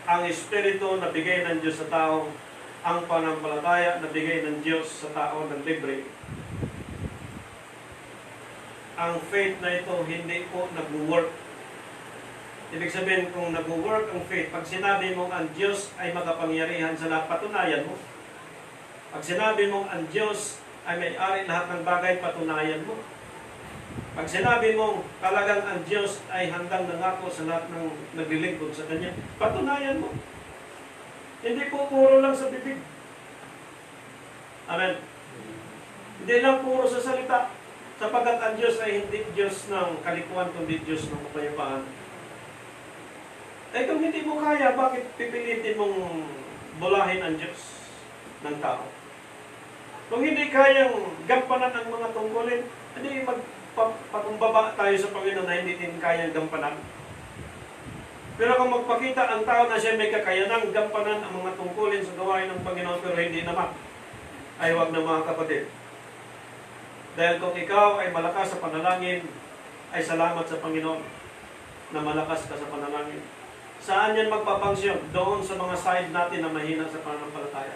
ang Espiritu na bigay ng Diyos sa tao, ang panampalataya na bigay ng Diyos sa tao ng libre. Ang faith na ito hindi po nag-work. Ibig sabihin, kung nag-work ang faith, pag sinabi mong ang Diyos ay makapangyarihan sa lahat, patunayan mo. Pag sinabi mong ang Diyos ay may-ari lahat ng bagay, patunayan mo. Pag sinabi mong talagang ang Diyos ay handang nangako sa lahat ng naglilingkod sa Kanya, patunayan mo. Hindi po puro lang sa bibig. Amen. Hindi lang puro sa salita. Sapagkat ang Diyos ay hindi Diyos ng kalikuan, kundi Diyos ng kapayapaan. Eh kung hindi mo kaya, bakit pipilitin mong bulahin ang Diyos ng tao? Kung hindi kayang gampanan ang mga tungkulin, hindi magpakumbaba tayo sa Panginoon na hindi din kayang gampanan. Pero kung magpakita ang tao na siya may kakayanang gampanan ang mga tungkulin sa gawain ng Panginoon pero hindi naman, ay huwag na mga kapatid. Dahil kung ikaw ay malakas sa panalangin, ay salamat sa Panginoon na malakas ka sa panalangin. Saan yan magpapangsyon? Doon sa mga side natin na mahina sa pananampalataya.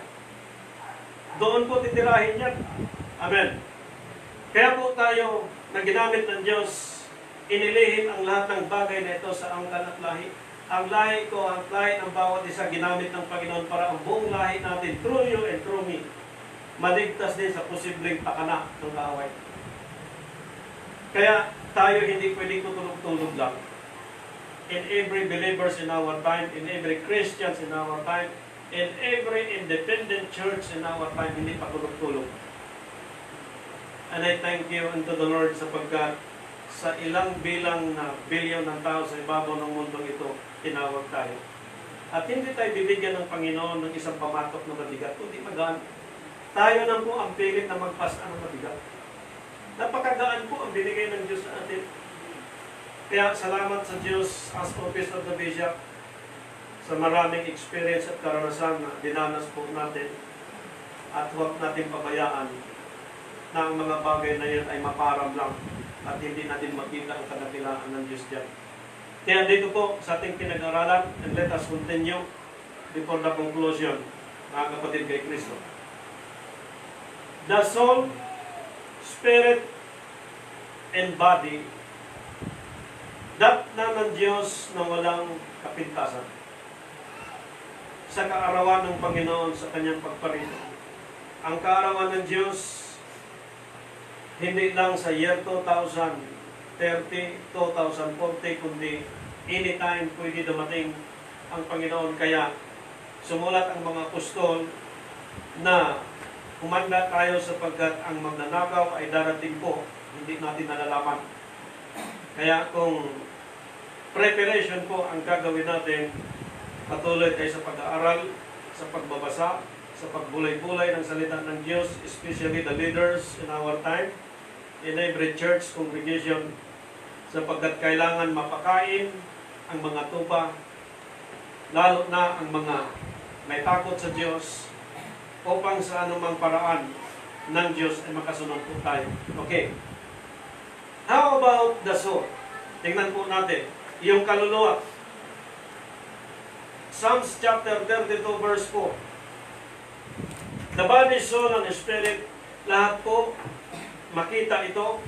Doon po titirahin yan. Amen. Kaya po tayo na ginamit ng Diyos, inilihim ang lahat ng bagay na ito sa angkan at lahi. Ang lahi ko, ang lahi ng bawat isa, ginamit ng Panginoon para ang buong lahi natin, through you and through me, maligtas din sa posibleng pakana ng kaaway. Kaya tayo hindi pwedeng tutulog-tulog lang. In every believers in our time, in every Christians in our time, in every independent church in our time, hindi pa tulog-tulog. And I thank you unto the Lord sapagkat sa ilang bilang na bilyon ng tao sa ibabaw ng mundong ito, tinawag tayo. At hindi tayo bibigyan ng Panginoon ng isang pamatok na mabigat, kundi magaan. Tayo lang po ang pilit na magpasa ng mabigat. Napakagaan po ang binigay ng Diyos sa atin. Kaya salamat sa Diyos as office of the Bishop sa maraming experience at karanasan na dinanas po natin. At huwag natin pabayaan na ang mga bagay na yan ay maparam lang at hindi natin makita ang kadakilaan ng Diyos dyan. Kaya dito po sa ating pinag-aralan, and let us continue before the conclusion, mga kapatid kay Kristo. The soul, spirit, and body, datna ng Diyos na walang kapintasan. Sa kaarawan ng Panginoon sa kanyang pagparito. Ang kaarawan ng Diyos, hindi lang sa year 2030, 2040, kundi anytime pwede dumating ang Panginoon. Kaya sumulat ang mga apostol na humanda tayo sapagkat ang magnanakaw ay darating po, hindi natin nalalaman. Kaya kung preparation po ang gagawin natin, patuloy tayo sa pag-aaral, sa pagbabasa, sa pagbulay-bulay ng salita ng Diyos, especially the leaders in our time, in every church congregation, sapagkat kailangan mapakain ang mga tupa, lalo na ang mga may takot sa Diyos, upang sa anumang paraan ng Diyos ay makasunod po tayo. Okay. How about the soul? Tingnan po natin. Yung kaluluwa. Psalms chapter 32 verse 4. The body, soul, and spirit, lahat po makita ito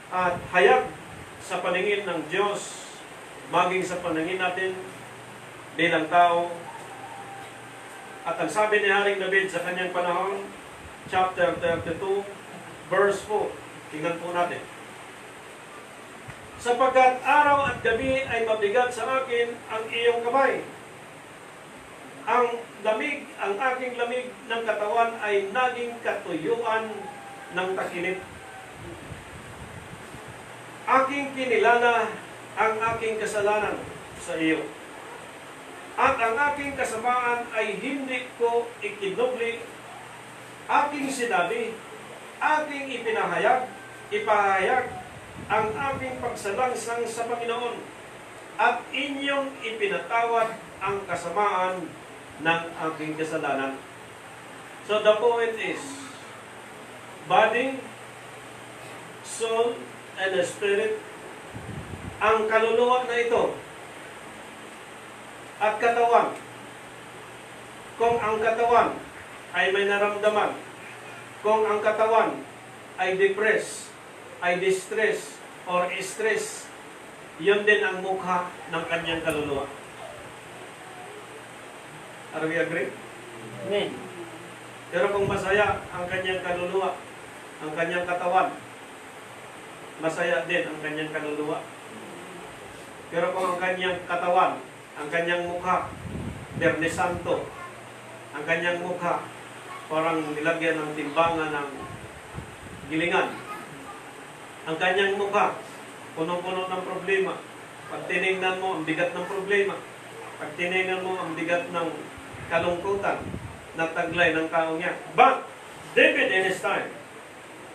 at hayag sa paningin ng Diyos, maging sa paningin natin bilang tao. At ang sabi ni Haring David sa kanyang panahon, chapter 32, verse 4. Tingnan po natin. sapagkat araw at gabi ay mabigat sa akin ang iyong kamay. Ang aking lamig ng katawan ay naging katuyuan ng takinip. Aking kinilala ang aking kasalanan sa iyo. At ang aking kasamaan ay hindi ko ikinubli. Aking sinabi, aking ipahayag ang aking pagsalangsang sa Panginoon. At inyong ipinatawad ang kasamaan ng aking kasalanan. So the point is, body, soul, and spirit, ang kaluluwa na ito, at katawan. Kung ang katawan ay may naramdaman, kung ang katawan ay depressed, ay distress, or stress, yun din ang mukha ng kanyang kaluluwa. Are we agree? Amen. Pero kung masaya ang kanyang kaluluwa, ang kanyang katawan, masaya din ang kanyang kaluluwa. Pero kung ang kanyang katawan, ang kanyang mukha, Berde Santo, ang kanyang mukha, parang nilagyan ng timbangan ng gilingan. Ang kanyang mukha, punong-puno ng problema. Pag tinignan mo, ang bigat ng problema. Pag tinignan mo, ang bigat ng kalungkutan na taglay ng tao niya. But, David in his time,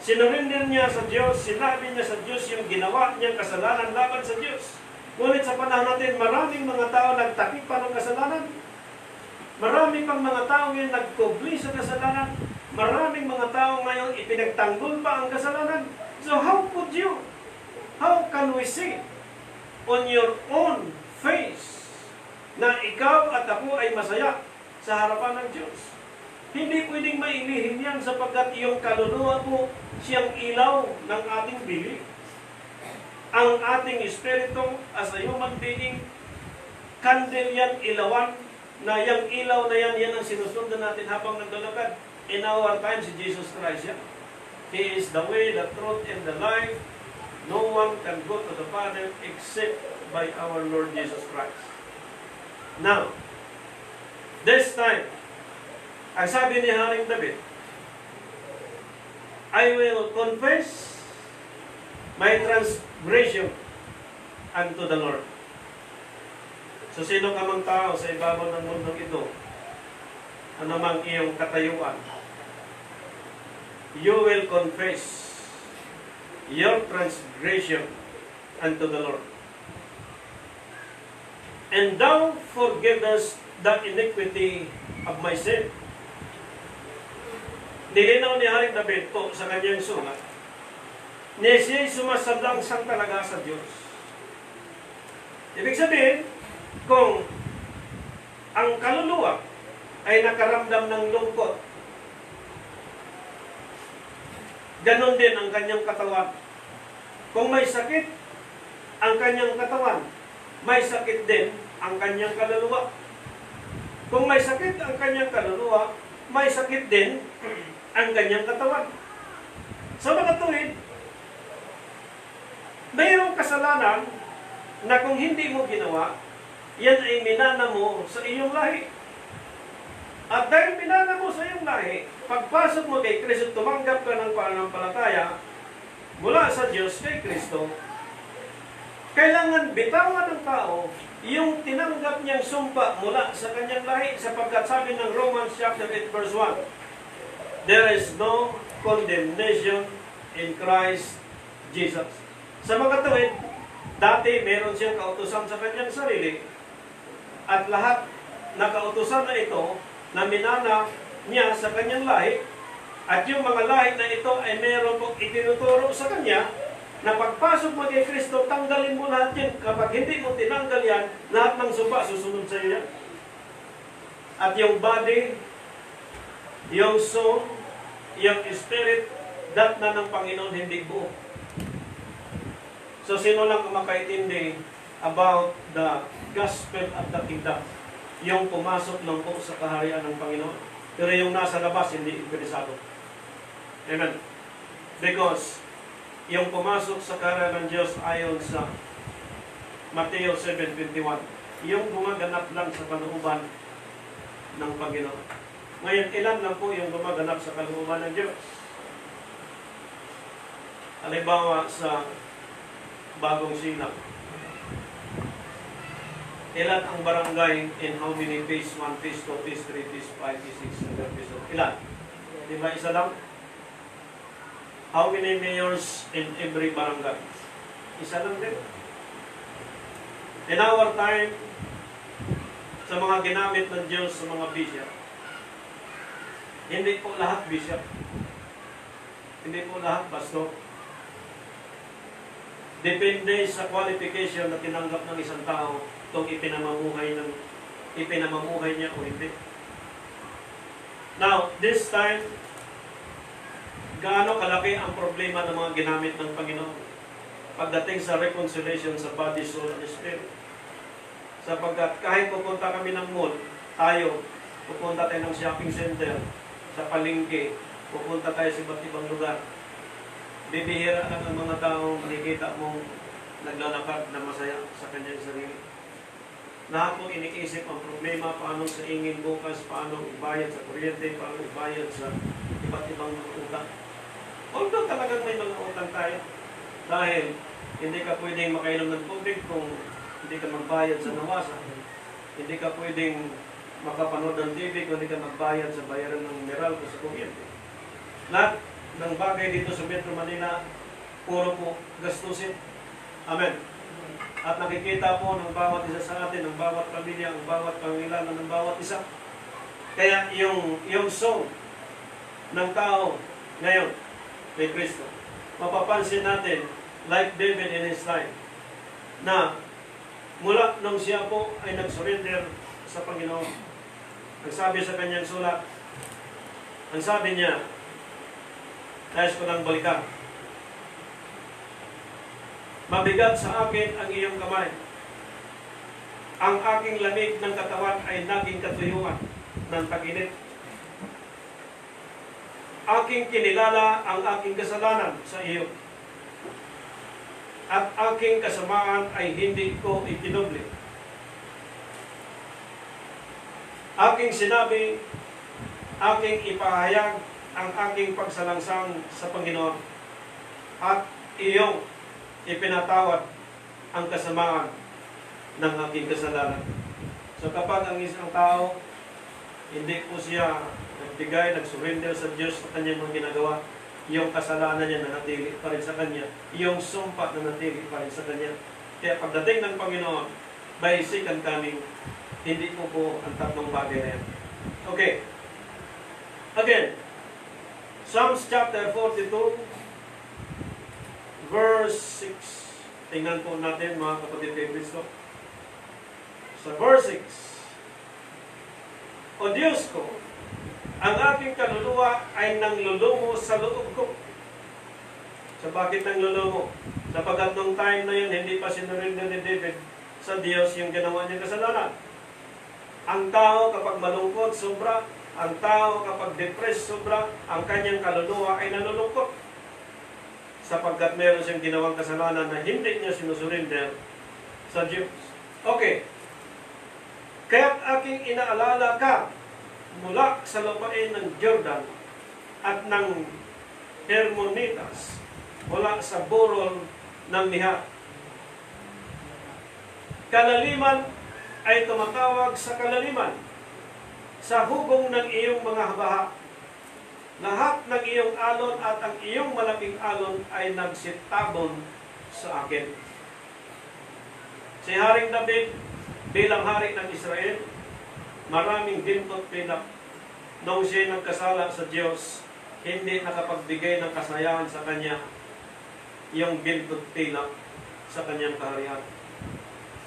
sinurinder niya sa Diyos, sinabi niya sa Diyos yung ginawa niyang kasalanan laban sa Diyos. Ngunit sa panahon natin, maraming mga tao nagtakip pa ng kasalanan. Maraming pang mga tao ngayon nagkubli sa kasalanan. Maraming mga tao ngayon ipinagtanggol pa ang kasalanan. So how can we see on your own face na ikaw at ako ay masaya sa harapan ng Diyos? Hindi pwedeng mailihim yan sapagkat iyong kaluluwa mo siyang ilaw ng ating bili. Ang ating espiritu as a human being, candle yan, ilawan, na yung ilaw na yan ang sinusundan natin habang naglalakad. In our time, si Jesus Christ yan. He is the way, the truth, and the life. No one can go to the Father except by our Lord Jesus Christ. Now, this time, ang sabi ni Haring David, I will confess my transgression unto the Lord. So sino ka mang tao sa ibabaw ng mundong ito, ano mang iyong katayuan, you will confess your transgression unto the Lord. And thou forgivest the iniquity of my sin. Nilinaw ni Haring David po sa kanyang sulat, na siya'y sumasadlangsang talaga sa Diyos. Ibig sabihin, kung ang kaluluwa ay nakaramdam ng lungkot, ganon din ang kanyang katawan. Kung may sakit ang kanyang katawan, may sakit din ang kanyang kaluluwa. Kung may sakit ang kanyang kaluluwa, may sakit din ang kanyang katawan. So mga tuwid, mayroong kasalanan na kung hindi mo ginawa, yan ay minana mo sa iyong lahi. At dahil minana mo sa iyong lahi, pagpasok mo kay Kristo, tumanggap ka ng pananampalataya mula sa Diyos kay Kristo, kailangan bitawan ng tao yung tinanggap niyang sumpa mula sa kanyang lahi, sapagkat sabi ng Romans chapter 8 verse 1, there is no condemnation in Christ Jesus. Sa mga tuwid, dati meron siyang kautusan sa kanyang sarili, at lahat na kautusan na ito na minana niya sa kanyang lahi, at yung mga lahi na ito ay meron pong itinuturo sa kanya na pagpasok mo kay Kristo, tanggalin mo lahat yan. Kapag hindi mo tinanggal yan, lahat ng sumpa susunod sa iyo yan. At yung body, yung soul, yung spirit, dat na ng Panginoon hindi buo. So sino lang ang makaintindi about the gospel of the kingdom? Yung pumasok lang po sa kaharian ng Panginoon. Pero yung nasa labas, hindi interesado. Amen. Because yung pumasok sa kaharian ng Diyos ayon sa Mateo 7:21, yung gumaganap lang sa kalooban ng Panginoon. Ngayon, ilan lang po yung gumaganap sa kalooban ng Diyos? Halimbawa sa Bagong Silang, ilan ang barangay in how many phase 1, phase 2, phase 3, phase 5, phase 6, phase 7? Ilan? Di ba isa lang? How many mayors in every barangay? Isa lang din. In our time, sa mga ginamit ng Diyos sa mga bishop, hindi po lahat bishop. Hindi po lahat pastor. Depende sa qualification na tinanggap ng isang tao kung ipinamamuhay niya o hindi. Now, this time, gaano kalaki ang problema ng mga ginamit ng Panginoon pagdating sa reconciliation sa body, soul, and spirit. Sapagkat kahit pupunta kami ng mall, pupunta tayo ng shopping center, sa palengke, pupunta tayo sa iba't ibang lugar, bibihira lang ang mga taong makikita mong naglalakad na masaya sa kanyang sarili. Lahat po iniisip ang problema, paano sa ingin bukas, paano ibayad sa kuryente, paano ibayad sa iba't ibang mga utang. Although talagang may mga utang tayo, dahil hindi ka pwedeng makainom ng tubig kung hindi ka magbayad sa nawasa. Hindi ka pwedeng makapanood ng TV kung hindi ka magbayad sa bayaran ng mineral o sa kuryente. Lahat ng bagay dito sa Metro Manila, puro po gastusin. Amen. At nakikita po ng bawat isa sa atin, ng bawat pamilya, ng bawat pangangailangan ng bawat isa. Kaya yung soul ng tao ngayon kay Kristo, mapapansin natin, like David in his time, na mula nung siya po ay nag-surrender sa Panginoon, ang sabi sa kanyang sulat, ang sabi niya, nais ko lang balikan, mabigat sa akin ang iyong kamay. Ang aking lamig ng katawan ay naging katuyuan ng tag-init. Aking kinilala ang aking kasalanan sa iyo. At aking kasamaan ay hindi ko itinubli. Aking sinabi, aking ipahayag ang aking pagsalangsang sa Panginoon. At iyong ipinatawad ang kasamaan ng aking kasalanan. So kapag ang isang tao, hindi po siya nagbigay, nag-surrender sa Diyos sa kanyang mga ginagawa, yung kasalanan niya nanatili pa rin sa kanya, yung sumpa nanatili pa rin sa kanya. Kaya pagdating ng Panginoon, by second coming, hindi po ang tatlong bagay na yan. Okay. Again, Psalms chapter 42, verse 6. Tingnan po natin mga kapatid kay Kristo. Sa verse 6, O Diyos ko, ang aking kaluluwa ay nanglulumo sa loob ko. So bakit nanglulumo? Sapagkat nung time na yun, hindi pa sinurinder ni David sa Diyos yung ginawa niyang kasalanan. Ang tao kapag malungkot, sobra. Ang tao kapag depressed, sobra. Ang kanyang kaluluwa ay nalulungkot. Sapagkat meron siyang ginawang kasalanan na hindi niya sinusurinder sa Diyos. Okay. Kaya't aking inaalala ka mula sa lupain ng Jordan at ng Hermonitas, mula sa burol ng Nihat. Kalaliman ay tumatawag sa kalaliman, sa hugong ng iyong mga baha. Lahat ng iyong alon at ang iyong malaking alon ay nagsitabon sa akin. Si Haring David, bilang hari ng Israel, maraming dintot pinap. Nung siya nagkasala sa Diyos, hindi nakapagbigay ng kasayahan sa kanya yung dintot pinap sa kanyang kaharian.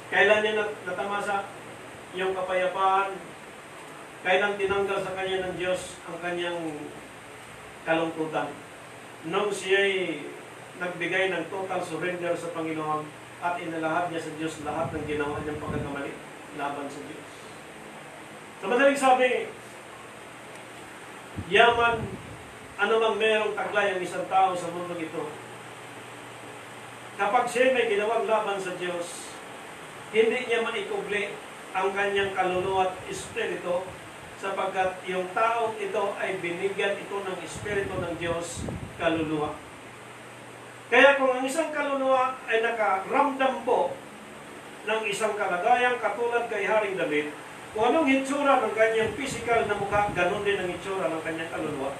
Kailan niya natamasa yung kapayapaan? Kailan tinanggal sa kanya ng Diyos ang kanyang kalungkutan? Nung siya'y nagbigay ng total surrender sa Panginoon at inalahad niya sa Diyos lahat ng ginawa niyang pagkakamali laban sa Diyos. Sa madaling sabi, yaman, anumang merong taglay ang isang tao sa mundo ito, kapag siya may ginawang laban sa Diyos, hindi niya maikubli ang kanyang kaluluwa at espiritu sapagkat yung taong ito ay binigyan ito ng espiritu ng Diyos, kaluluwa. Kaya kung ang isang kaluluwa ay nakaramdam po ng isang kalagayang katulad kay Haring David, kung anong hitsura ng kanyang physical na mukha, ganun din ang hitsura ng kanyang kaluluwa.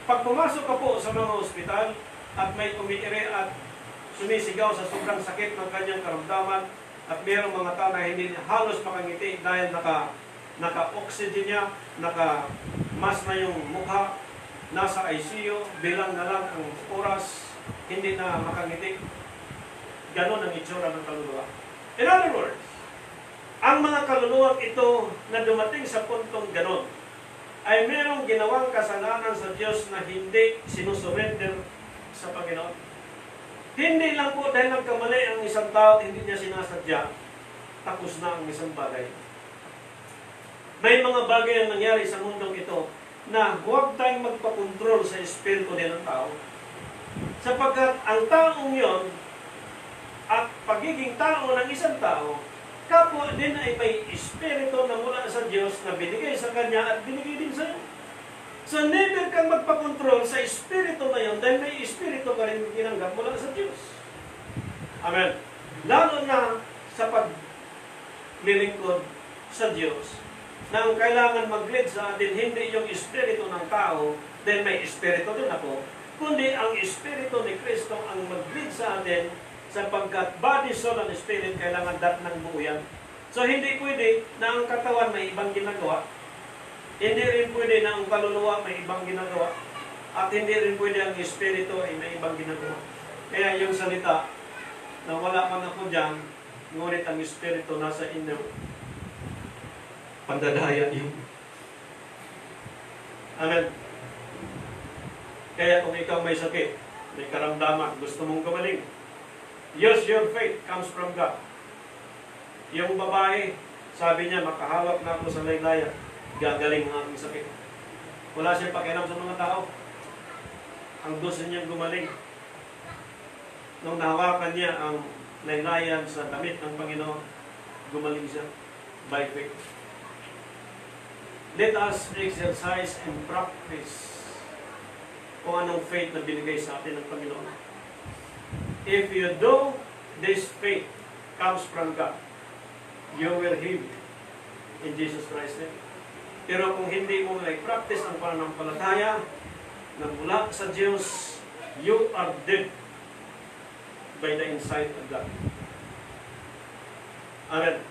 Pag pumasok ka po sa mga ospital at may umiire at sumisigaw sa sobrang sakit ng kanyang karamdaman at mayroong mga tao na hindi halos makangiti dahil naka-oxygen niya, naka-mask na yung mukha, nasa ICU, bilang na lang ang oras, hindi na makangiti. Ganon ang itsura ng kaluluwa. In other words, ang mga kaluluwa ito na dumating sa puntong ganon, ay merong ginawang kasalanan sa Diyos na hindi sinusurrender sa Panginoon. Hindi lang po dahil nagkamali ang isang tao, hindi niya sinasadya, tapos na ang isang bagay. May mga bagay ang nangyari sa mundong ito na huwag tayong magpakontrol sa espiritu ng tao. Sapagkat ang taong yon at pagiging tao ng isang tao, kapwa din ay may espiritu na mula sa Diyos na binigay sa kanya at binigay din sa iyo. So never kang magpakontrol sa espiritu na yun dahil may espiritu ka rin tinanggap mula sa Diyos. Amen. Lalo na sa paglilingkod sa Diyos, na ang kailangan mag-lead sa atin hindi yung espiritu ng tao dahil may espiritu din ako, kundi ang espiritu ni Kristo ang mag-lead sa atin sapagkat body, soul, and spirit kailangan dat ng buo yan. So hindi pwede na ang katawan may ibang ginagawa, hindi rin pwede na ang kaluluwa may ibang ginagawa, at hindi rin pwede ang espiritu ay may ibang ginagawa. Kaya yung salita na wala man ako dyan, ngunit ang espiritu nasa inyo, pandadaya yun. Amen. Kaya kung ikaw may sakit, may karamdaman, gusto mong gumaling, use your faith, comes from God. Yung babae, sabi niya, makahawak na ako sa laylayan, gagaling ang aking sakit. Wala siyang pakialam sa mga tao. Ang gusto niyang gumaling. Nung nahawakan niya ang laylayan sa damit ng Panginoon, gumaling siya by faith. Let us exercise and practice kung anong faith na binigay sa atin ng Panginoon. If you do, this faith comes from God. You will heal in Jesus Christ's name. Pero kung hindi mo practice ang pananampalataya na mula sa Diyos, you are dead by the insight of God. Amen.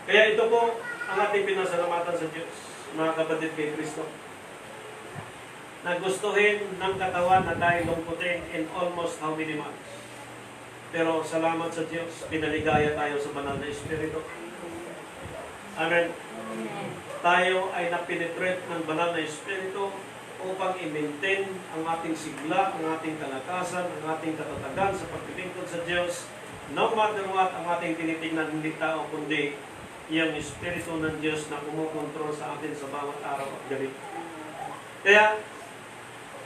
Kaya ito po ang ating pinasalamatan sa Diyos, mga kapatid kay Kristo. Nagustuhin ng katawan na tayo lungkutin in almost how many months. Pero salamat sa Diyos, pinaligaya tayo sa banal na Espiritu. Amen. Tayo ay napenetrate ng banal na Espiritu upang i-maintain ang ating sigla, ang ating kalakasan, ang ating katatagan sa pagpilingkod sa Diyos. No matter what ang ating tinitingnan, hindi tao, kundi yung Espiritu ng Diyos na kumukontrol sa atin sa bawat araw at gabi. Kaya,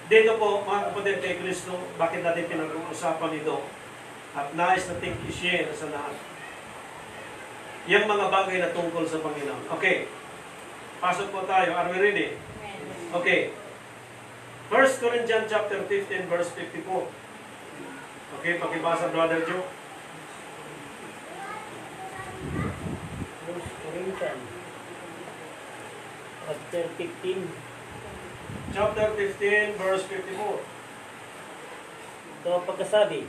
dito po, mga kapatid kay Kristo, bakit natin pinag-uusapan ito? At nais natin i-share sa lahat. Yung mga bagay na tungkol sa Panginoon. Okay. Pasok po tayo. Are we ready? Okay. 1 Corinthians chapter 15, verse 54. Okay, pakibasa, Brother Joe. 1 Corinthians chapter 15. Chapter 15, verse 54. Ito ang pagkasabi,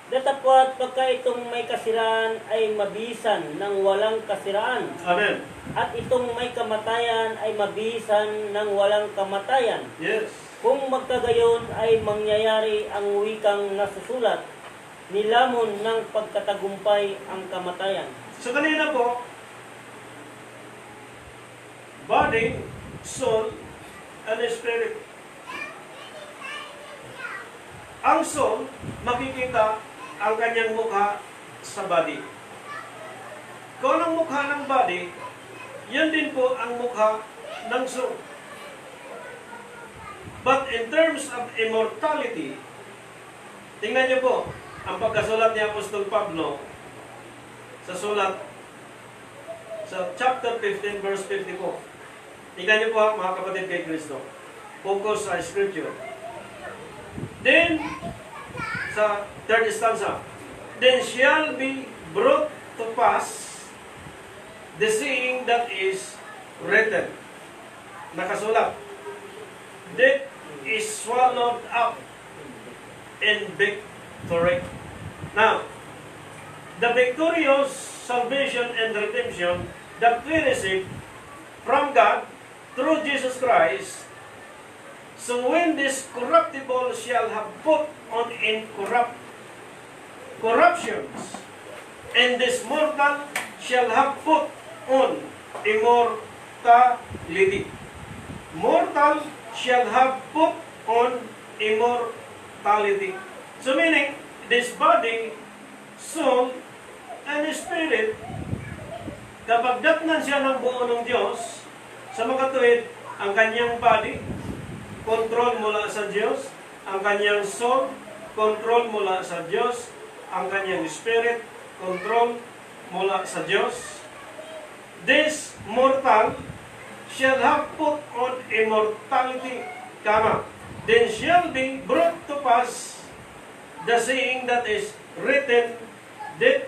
datapwat pagka itong may kasiraan ay mabisan ng walang kasiraan. Amen. At itong may kamatayan ay mabisan ng walang kamatayan. Yes. Kung magkagayon ay mangyayari ang wikang nasusulat, nilamon ng pagkatagumpay ang kamatayan. So kanina po, body, soul, and spirit. Ang soul, makikita ang kanyang mukha sa body. Kung ang mukha ng body, yan din po ang mukha ng soul. But in terms of immortality, Tingnan niyo po, ang pagkasulat ni Apostol Pablo sa sulat sa chapter 15 verse 54. Tingnan niyo po mga kapatid kay Kristo. Focus sa scripture. Then, sa third stanza, then shall be brought to pass the saying that is written. Nakasulat. Death is swallowed up in victory. Now, the victorious salvation and redemption that we receive from God through Jesus Christ. So when this corruptible shall have put on corruptions, and this mortal shall have put on immortality. Mortal shall have put on immortality. So meaning, this body, soul, and spirit, kapag datnan siya ng buo ng Diyos, sa makatuwid, ang kanyang body, control mula sa Diyos, ang kanyang soul, control mula sa Diyos, ang kanyang spirit, control mula sa Diyos. This mortal shall have put on immortality, then shall be brought to pass the saying that is written, death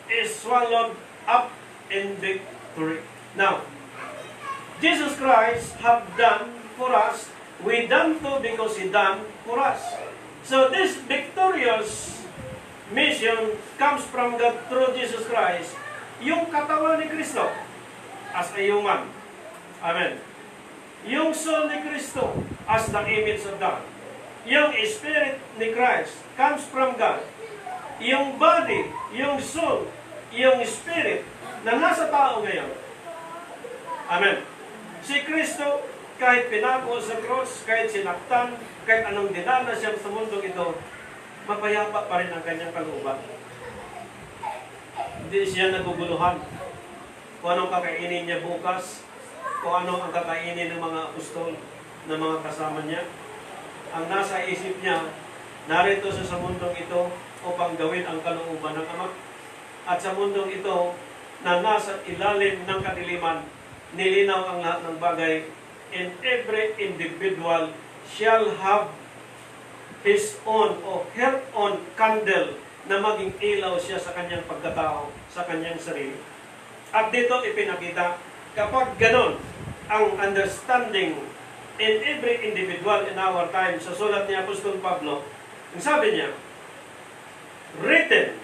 is swallowed up in victory. Now, Jesus Christ have done for us, we done to because He done for us. So this victorious mission comes from God through Jesus Christ, yung katawan ni Kristo as a human. Amen. Yung soul ni Kristo as the image of God. Yung spirit ni Christ comes from God. Yung body, yung soul, yung spirit na nasa tao ngayon. Amen. Si Kristo, kahit pinako sa cross, kahit sinaktan, kahit anong dinala siya sa mundong ito, mapayapa pa rin ang kanyang kalooban. Hindi siya naguguluhan kung anong kakainin niya bukas, kung ano ang kakainin ng mga apostol, ng mga kasama niya. Ang nasa isip niya, narito siya sa mundong ito upang gawin ang kalooban ng Ama. At sa mundong ito, na nasa ilalim ng kadiliman, nilinaw ang lahat ng bagay, and every individual shall have his own o her own candle na maging ilaw siya sa kanyang pagkatao, sa kanyang sarili. At dito ipinakita, kapag ganon ang understanding in every individual in our time, sa sulat ni Apostol Pablo, ang sabi niya, written,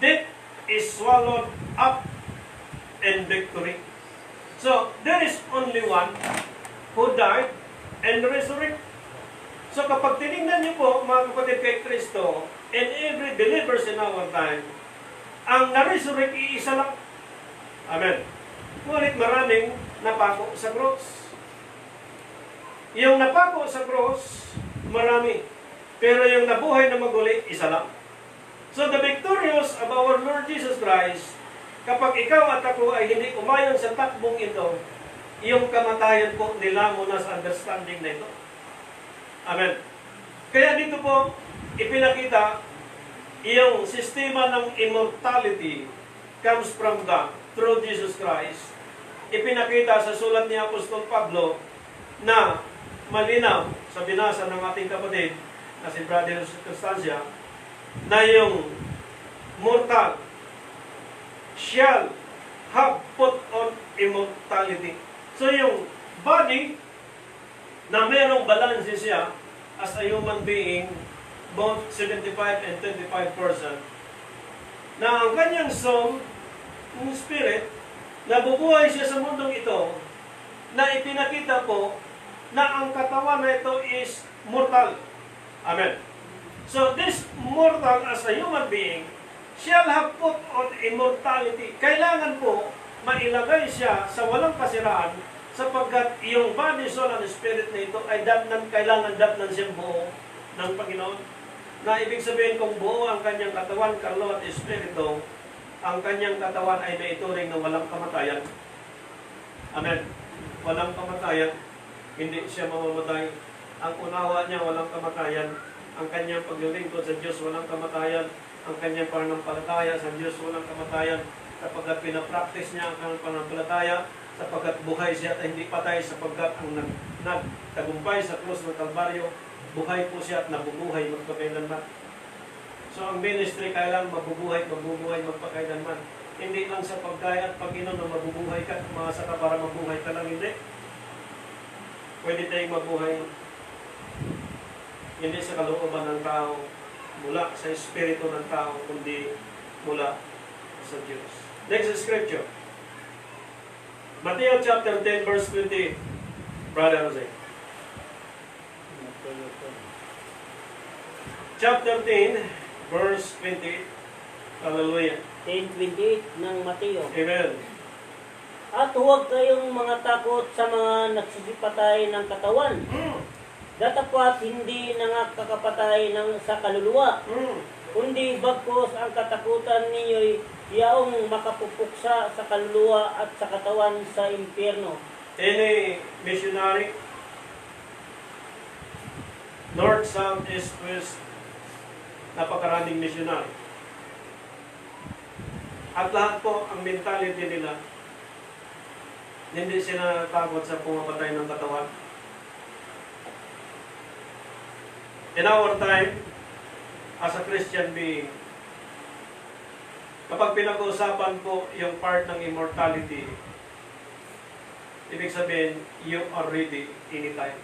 death is swallowed up in victory. So, there is only one who died and resurrected. So, kapag tinignan niyo po, mga kapatid kay Kristo, and every believers in our time, ang na-resurrect iisa lang. Amen. Ngunit maraming napako sa cross. Yung napako sa cross, marami. Pero yung nabuhay na maguli, isa lang. So, the victorious of our Lord Jesus Christ, kapag ikaw at ako ay hindi umayon sa takbong ito, yung kamatayan po nila muna sa understanding na ito. Amen. Kaya dito po, ipinakita, yung sistema ng immortality comes from God through Jesus Christ. Ipinakita sa sulat ni Apostol Pablo na malinaw sa binasa ng ating kapatid na si Brother Constancia na yung mortal shall have put on immortality. So yung body na merong balance siya as a human being, both 75 and 25%, na ang kanyang soul, yung spirit, nabubuhay siya sa mundong ito, na ipinakita po na ang katawan na ito is mortal. Amen. So this mortal as a human being shall have put on immortality. Kailangan po mailagay siya sa walang kasiraan sapagkat yung body, soul, and spirit na ito ay kailangan datnan siyang buo ng Panginoon. Na ibig sabihin kung buo ang kanyang katawan, kaluluwa at espiritu, ang kanyang katawan ay maituring na walang kamatayan. Amen. Walang kamatayan. Hindi siya mamamatay. Ang unawa niya, walang kamatayan. ang kanyang paglilingkod sa Diyos walang kamatayan, ang kanyang pananampalataya sa Diyos walang kamatayan, sapagkat pinapractice niya ang kanyang pananampalataya, sapagkat buhay siya at hindi patay, sapagkat ang nagtagumpay sa krus ng Kalbaryo, buhay po siya at nabubuhay magpakailanman. So ang ministry kailangan mabubuhay, magpakailanman. Hindi lang sa pagkaya at pag-inom na mabubuhay ka, umasa ka para mabuhay ka lang, hindi. Pwede tayong mabuhay hindi sa kalooban ng tao, mula sa espiritu ng tao, kundi mula sa Diyos. Next scripture. Matthew chapter 10 verse 20. Brother Jose. Chapter 10 verse 20. Hallelujah. 10:28 ng Mateo. Amen. At huwag kayong mga takot sa mga nagsisipatay ng katawan. Datapwat hindi nakakapatay ng sa kaluluwa, kundi bagkos ang katakutan ninyo'y yaong makapupuksa sa kaluluwa at sa katawan sa impyerno. Any missionary, north, south, east, west, napakaraming missionary. At lahat po, ang mentality nila, hindi sila takot sa pumapatay ng katawan. In our time, as a Christian being, kapag pinag-uusapan po yung part ng immortality, ibig sabihin, you are ready anytime.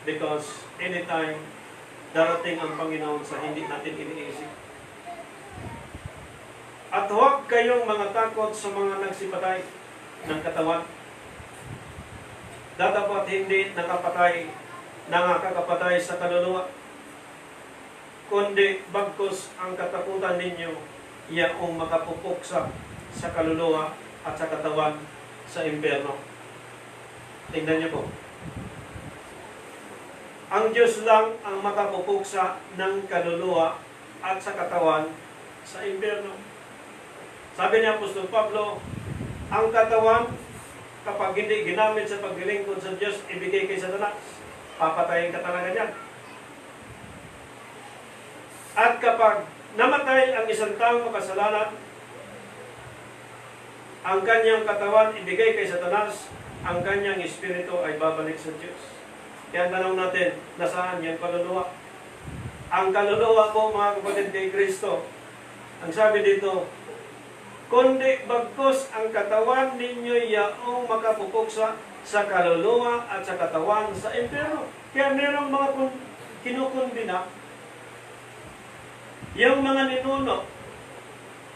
Because anytime, darating ang Panginoon sa hindi natin iniisip. At huwag kayong mga takot sa mga nagsipatay ng katawan. Dapat hindi nakakapatay sa kaluluwa, kundi bagkus ang katakutan ninyo yaong makapupuksa sa kaluluwa at sa katawan sa impyerno. Tingnan niyo po. Ang Diyos lang ang makapupuksa ng kaluluwa at sa katawan sa impyerno. Sabi ni Apostol Pablo, ang katawan, kapag hindi ginamit sa paglilingkod sa Diyos, ibigay kay Satanas. Papatayin ka talaga niyan. At kapag namatay ang isang taong makasalanan, ang kanyang katawan ibigay kay Satanas, ang kanyang espiritu ay babalik sa Diyos. Kaya tanong natin, nasaan yung kaluluwa? Ang kaluluwa po, mga kapatid, kay Kristo, ang sabi dito, kundi bagkus ang katawan ninyo yaong makapupuksa sa kaluluwa at sa katawan sa impyerno. Kaya mayroong mga kinukundina, yung mga ninuno,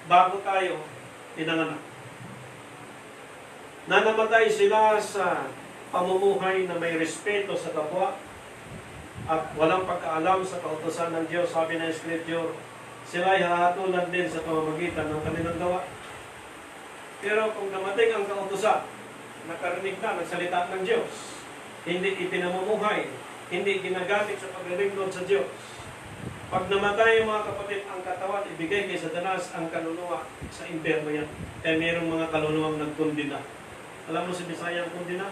bago tayo pinanganak. Na namatay sila sa pamumuhay na may respeto sa kapwa at walang pagkaalam sa kautusan ng Diyos. Sabi ng Scripture, sila ay hahatulan din sa pamamagitan ng kanilang gawa. Pero kung dumating ang kautusan, nakarinig na, nagsalita ng Diyos, hindi ipinamumuhay, hindi ginagamit sa paglilingkod sa Diyos. Pag namatay yung mga kapatid, ang katawan, ibigay kay Satanas ang kaluluwa sa impyerno yan. Kaya mayroong mga kaluluwang nagkundina. Alam mo si Bisaya ang kundina?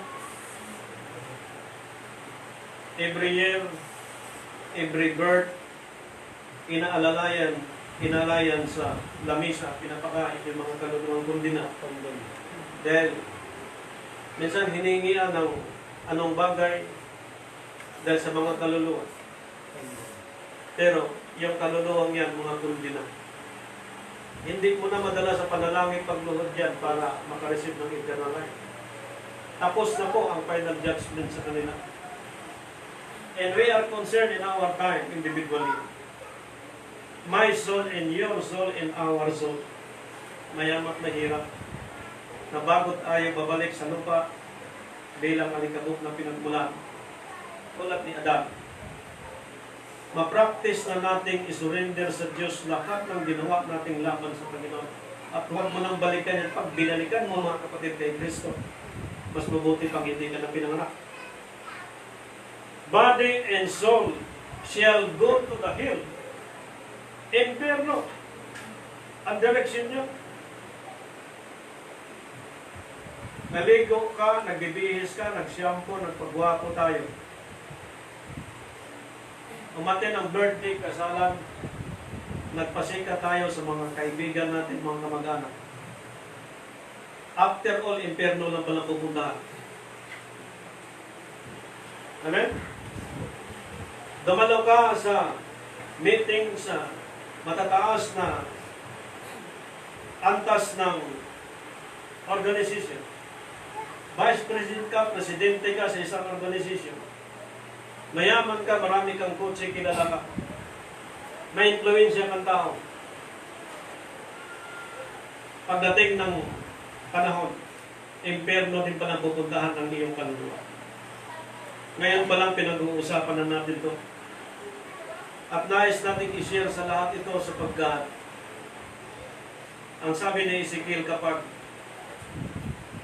Every year, every birth, inalayan sa lamisa, pinapakain yung mga kaluluwang kundina. Dahil minsan hiningian ng anong bagay dahil sa mga kaluluwa. Pero yung kaluluwang yan, mga kundina. Hindi mo na madala sa panalangin pagluhod yan para makareceive ng eternal life. Tapos na po ang final judgment sa kanila. And we are concerned in our time individually. My soul and your soul and our soul. Mayamat na hirap. Na bago tayo babalik sa lupa bilang alikabok na pinagmulan. Tulad ni Adam. Ma-practice na nating isurrender sa Diyos lahat ng ginawa nating laban sa Panginoon. At huwag mo nang balikan yan. Pag binalikan mo mga kapatid kay Kristo, mas mabuti pang hindi ka na pinanganak. Body and soul shall go to the hill. Inferno. Ang direksyon nyo. Naligo ka, nagbibihis ka, nagshampoo, nagpagwapo tayo. umaten ang birthday, kasalan, nagpasika tayo sa mga kaibigan natin, mga kamag-anak. After all, impyerno lang pala pupuntahan. Amen? Dumalo ka sa meeting sa matataas na antas ng organization. Vice President ka, Presidente ka sa isang organization. Mayaman ka, marami kang kotse, kilala ka. May influensya kang tao. Pagdating ng panahon, impyerno din pa pupuntahan ng iyong kaluluwa. Ngayon pa lang pinag-uusapan na natin ito. At nais natin i-share sa lahat ito sapagkat ang sabi ni Ezekiel, kapag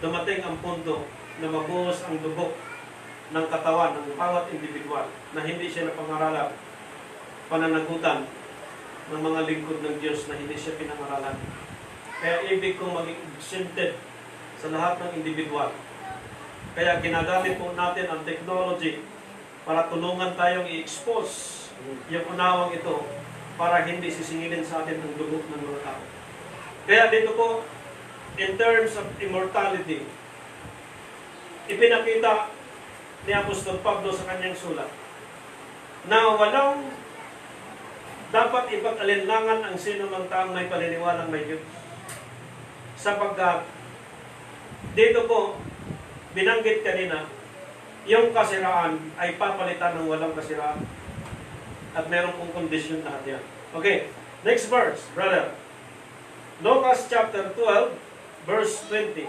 dumating ang punto na mabuhos ang dugo ng katawan ng bawat individual na hindi siya napangaralan, pananagutan ng mga lingkod ng Diyos na hindi siya pinangaralan. Kaya ibig kong maging exempted sa lahat ng individual. Kaya ginagamit po natin ang technology para tulungan tayong i-expose yung unawang ito para hindi sisingilin sa atin ang dugo ng mga tao. Kaya dito po, in terms of immortality, ipinakita ni Apostol Pablo sa kanyang sulat na walang dapat ipag-alinlangan ang sino mang taong may paniniwalang may Diyos. Sapagkat dito po, binanggit kanina, yung kasiraan ay papalitan ng walang kasiraan. At meron pong kondisyon lahat yan. Okay, next verse, brother. Lucas chapter 12, verse 20.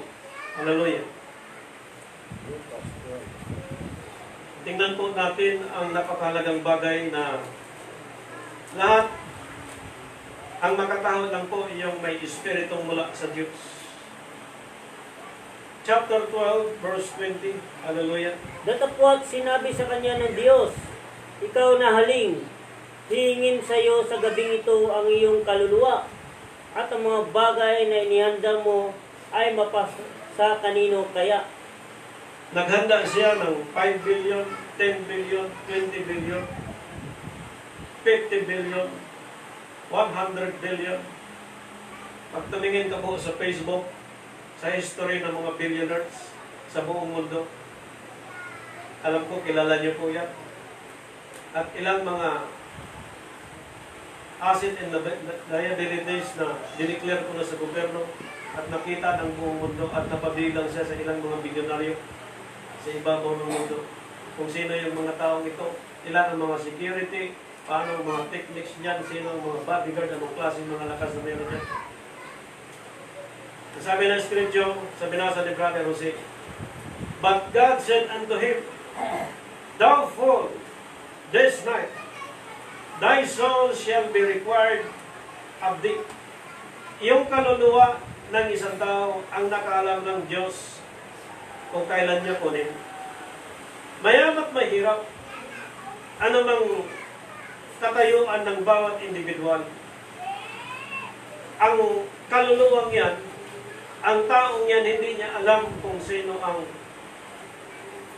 Hallelujah. Tingnan po natin ang napakahalagang bagay na lahat ang makatahod lang po yung may espiritong mula sa Diyos. Chapter 12, verse 20. Hallelujah. Datapwat sinabi sa kanya ng Diyos, ikaw na haling, hihingin sa iyo sa gabing ito ang iyong kaluluwa, at ang mga bagay na inihanda mo ay mapasa kanino kaya. Naghanda siya ng 5 billion, 10 billion, 20 billion, 50 billion, 100 billion. Pag tumingin ka po sa Facebook, sa history ng mga billionaires sa buong mundo, alam ko, kilala niyo po yan. At ilang mga asset and liabilities na dineclare ko na sa gobyerno at nakita ng buong mundo at napabilang siya sa ilang mga bilyonaryo sa ibabaw ng mundo. Kung sino yung mga taong ito, ilan ang mga security, paano ang mga techniques niyan, sino ang mga bodyguard, anong klaseng mga lakas na meron niyan. Sabi ng Scripture, sa binasa ni Brother Jose, but God said unto him, thou fool, this night, thy soul shall be required of thee. Yung kaluluwa ng isang tao ang nakaalam ng Diyos kung kailan niya kunin. Mayamat mahirap, anumang katayuan ng bawat individual, ang kaluluwang yan, ang taong yan, hindi niya alam kung sino ang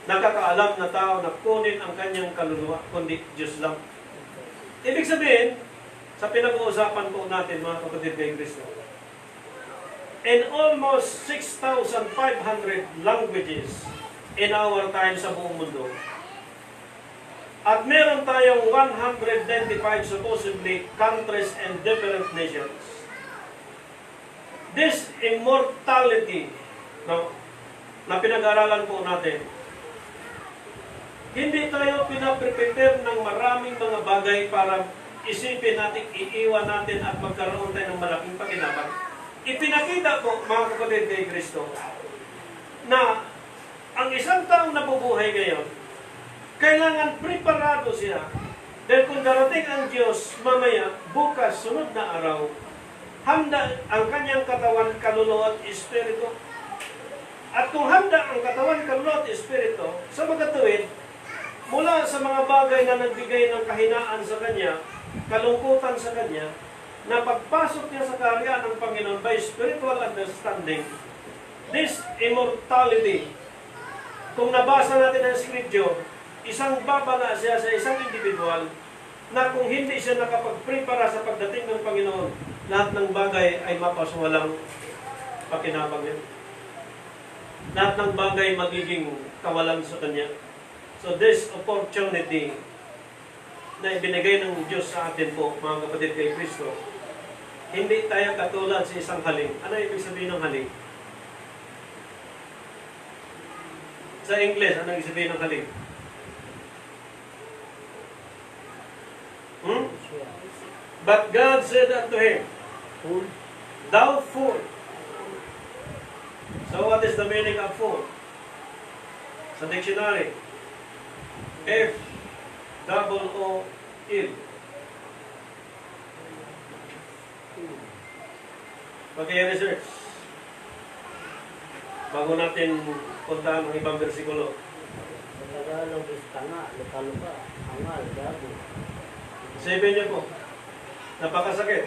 nakakaalam na tao na kunin ang kanyang kaluluwa, kundi Diyos lang. Ibig sabihin, sa pinag-uusapan po natin, mga kapatid kay Kristo, in almost 6,500 languages in our time sa buong mundo, at meron tayong 195 supposedly countries and different nations, this immortality na pinag-aralan po natin, hindi tayo pinaprepare ng maraming mga bagay para isipin natin, iiwan natin at magkaroon tayo ng malaking pakinabang. Ipinakita po, mga kapatid kay Kristo, na ang isang taong nabubuhay ngayon, kailangan preparado siya. Dahil kung darating ang Diyos, mamaya, bukas, sunod na araw, handa ang kanyang katawan, kaluluwa at espiritu. At kung handa ang katawan, kaluluwa at espiritu, sa magkatuwid, mula sa mga bagay na nagbigay ng kahinaan sa kanya, kalungkutan sa kanya, na pagpasok niya sa kaharian ng Panginoon by spiritual understanding, this immortality, kung nabasa natin ang Scripture, isang babala siya sa isang individual na kung hindi siya nakapag-prepara sa pagdating ng Panginoon, lahat ng bagay ay mapaswalang pakinabang niya. Lahat ng bagay magiging kawalan sa Kanya. So this opportunity na ibinigay ng Diyos sa atin po, mga kapatid kay Kristo, hindi tayo katulad sa isang haling. Ano ibig sabihin ng haling? Sa English, ano ibig sabihin ng haling? But God said unto him, Fool. Thou fool. So what is the meaning of fool? Sa dictionary, F-double-O-L. Pag-i-research. Bago natin puntahan ang ibang versikulo. Sa Tagalog is tanga, luka-luka, angal, gago. Isipin niyo po, napakasakit.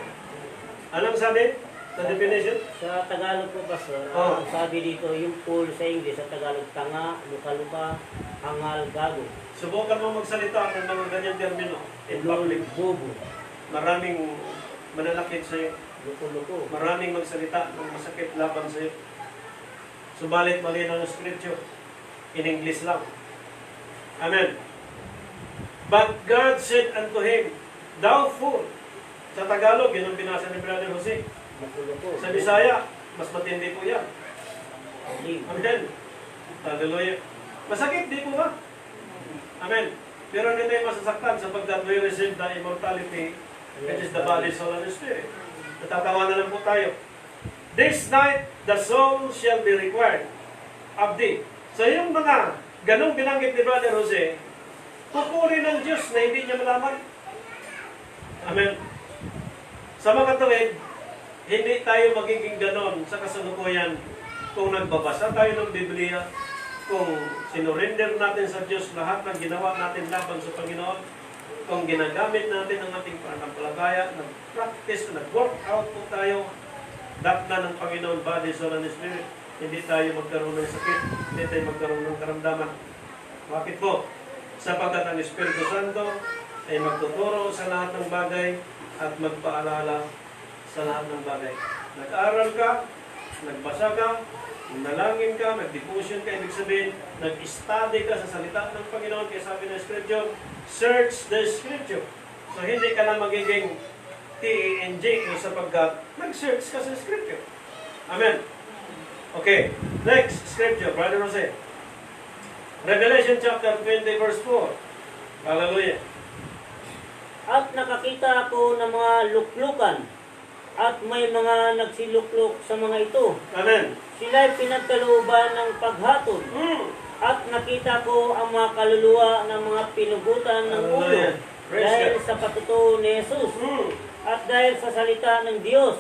Anong sabi sa definition? Sa Tagalog po, Pastor, Oh. ang sabi dito, yung fool sa English, sa Tagalog, tanga, luka-luka, angal, gago. Subukan mo magsalita ng mga ganyang termino in public. Bobo, Maraming manalakit sa iyo. luko-luko. Maraming magsalita ng masakit laban sa iyo. Subalit mali ng scripture. In English lang. Amen. But God said unto him, Thou fool. Sa Tagalog, yun ang binasa ni Brother Jose. Luko-luko. Sa Bisaya, mas matindi po yan. Alim. Amen. Hallelujah. Masakit, di po ba? Amen. Pero hindi tayo masasaktan sapagkat we receive the immortality, which is the body, soul, and spirit. Natatawa na lang po tayo. This night, the soul shall be required of thee. So yung mga ganong binanggit ni Brother Jose, pupuri ng Diyos na hindi niya malaman. Amen. Sa mga tuwid, hindi tayo magiging ganon sa kasalukuyan kung nagbabasa tayo ng Biblia, kung sinurrender natin sa Diyos lahat ng ginawa natin laban sa Panginoon, kung ginagamit natin ang ating pananampalataya, nag-practice, nag-work out po tayo, dakna ng Panginoon, body, soul, and spirit, hindi tayo magkaroon ng sakit, hindi tayo magkaroon ng karamdaman. Bakit po? Sapagkat ang Espiritu Santo ay magtuturo sa lahat ng bagay at magpaalala sa lahat ng bagay. Nag-aral ka, nagbasa ka, nalangin ka, nag-devotion ka, ibig sabihin, nag-study ka sa salita ng Panginoon, kaya sabi ng Scripture, search the Scripture. So hindi ka na magiging T-E-N-J sapagkat nag-search ka sa Scripture. Amen. Okay, next Scripture, Brother Jose. Revelation chapter 20 verse 4. Hallelujah. At nakakita ako ng mga luklukan at may mga nagsiluklok sa mga ito. Amen. Sila'y pinagkalooban ng paghatol. At nakita ko ang mga kaluluwa ng mga pinugutan ng ulo Hallelujah. Praise dahil God. sa patutuo ni Jesus at dahil sa salita ng Diyos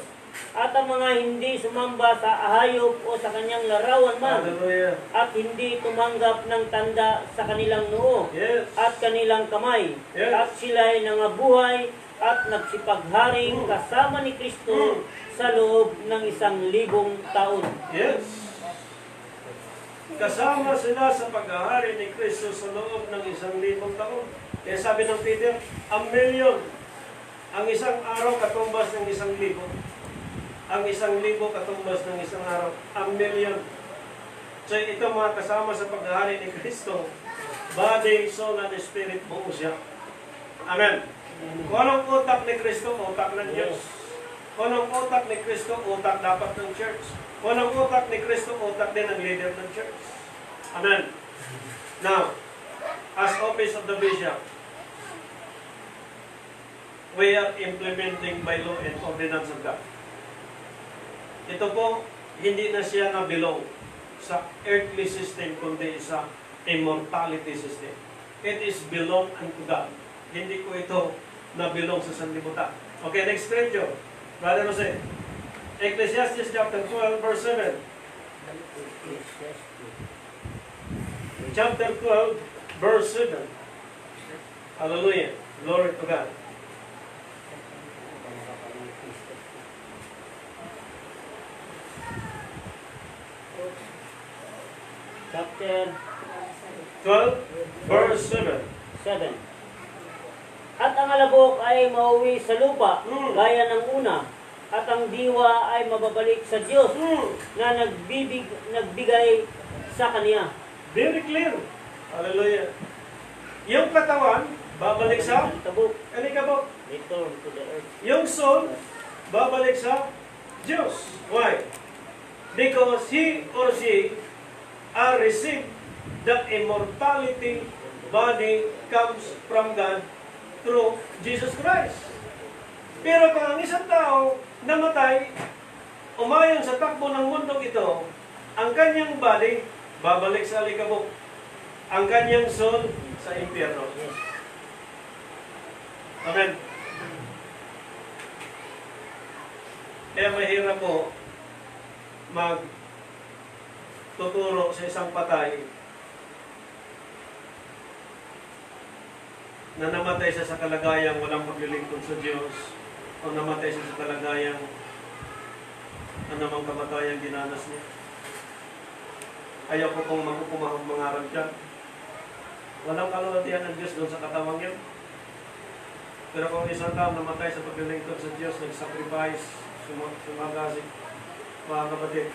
at ang mga hindi sumamba sa hayop o sa kanyang larawan man Hallelujah. at hindi tumanggap ng tanda sa kanilang noo Yes. at kanilang kamay Yes. at sila'y nangabuhay at nagsipagharing kasama ni Kristo sa loob ng 1,000 taon. Yes. Kasama sila sa paghahari ni Kristo sa loob ng 1,000 taon. Kaya sabi ng Peter, 1,000,000. Ang isang araw katumbas ng 1,000. Ang 1,000 katumbas ng isang araw. 1,000,000. So ito mga kasama sa paghahari ni Kristo, body, soul, and spirit, buo siya. Amen. Kung anong utak ni Kristo, utak ng Diyos. Kung anong utak ni Kristo, utak dapat ng church. Kung anong utak ni Kristo, utak din ng leader ng church. Amen. Now, as office of the bishop, we are implementing by law and ordinance of God. Ito po, hindi na siya na-belong sa earthly system, kundi sa immortality system. It is belong unto God. Hindi ko ito na-belong sa sanlibutan. Okay, next scripture. Brother Jose. Ecclesiastes chapter 12, verse 7. Chapter 12, verse 7. Hallelujah. Glory to God. Chapter 12, verse 7. 7. At ang ang alabok ay mauwi sa lupa, Mm. gaya ng una, at ang diwa ay mababalik sa Diyos Mm. na nagbigay sa Kanya. Very clear. Hallelujah. Yung katawan, babalik sa Ang tabok, alikabok. return to the earth. Yung soul, babalik sa Diyos. Why? Because he or she are received the immortality body comes from God through Jesus Christ. Pero kung ang isang tao namatay, umayon sa takbo ng mundong ito, ang kanyang body babalik sa alikabok. Ang kanyang soul sa impyerno. Yes. Amen. Kaya mahirap po magtuturo sa isang patay na namatay siya sa kalagayang walang paglilingkod sa Diyos o namatay siya sa kalagayang anumang kamatayang dinanas niya. Ayaw ko pong magkukumahang mangarap dyan. Walang kalulatihan ng Diyos doon sa katawang yan. Pero kung isang tao namatay sa paglilingkod sa Diyos, nag-sacrifice, sumagasig, mga kapatid,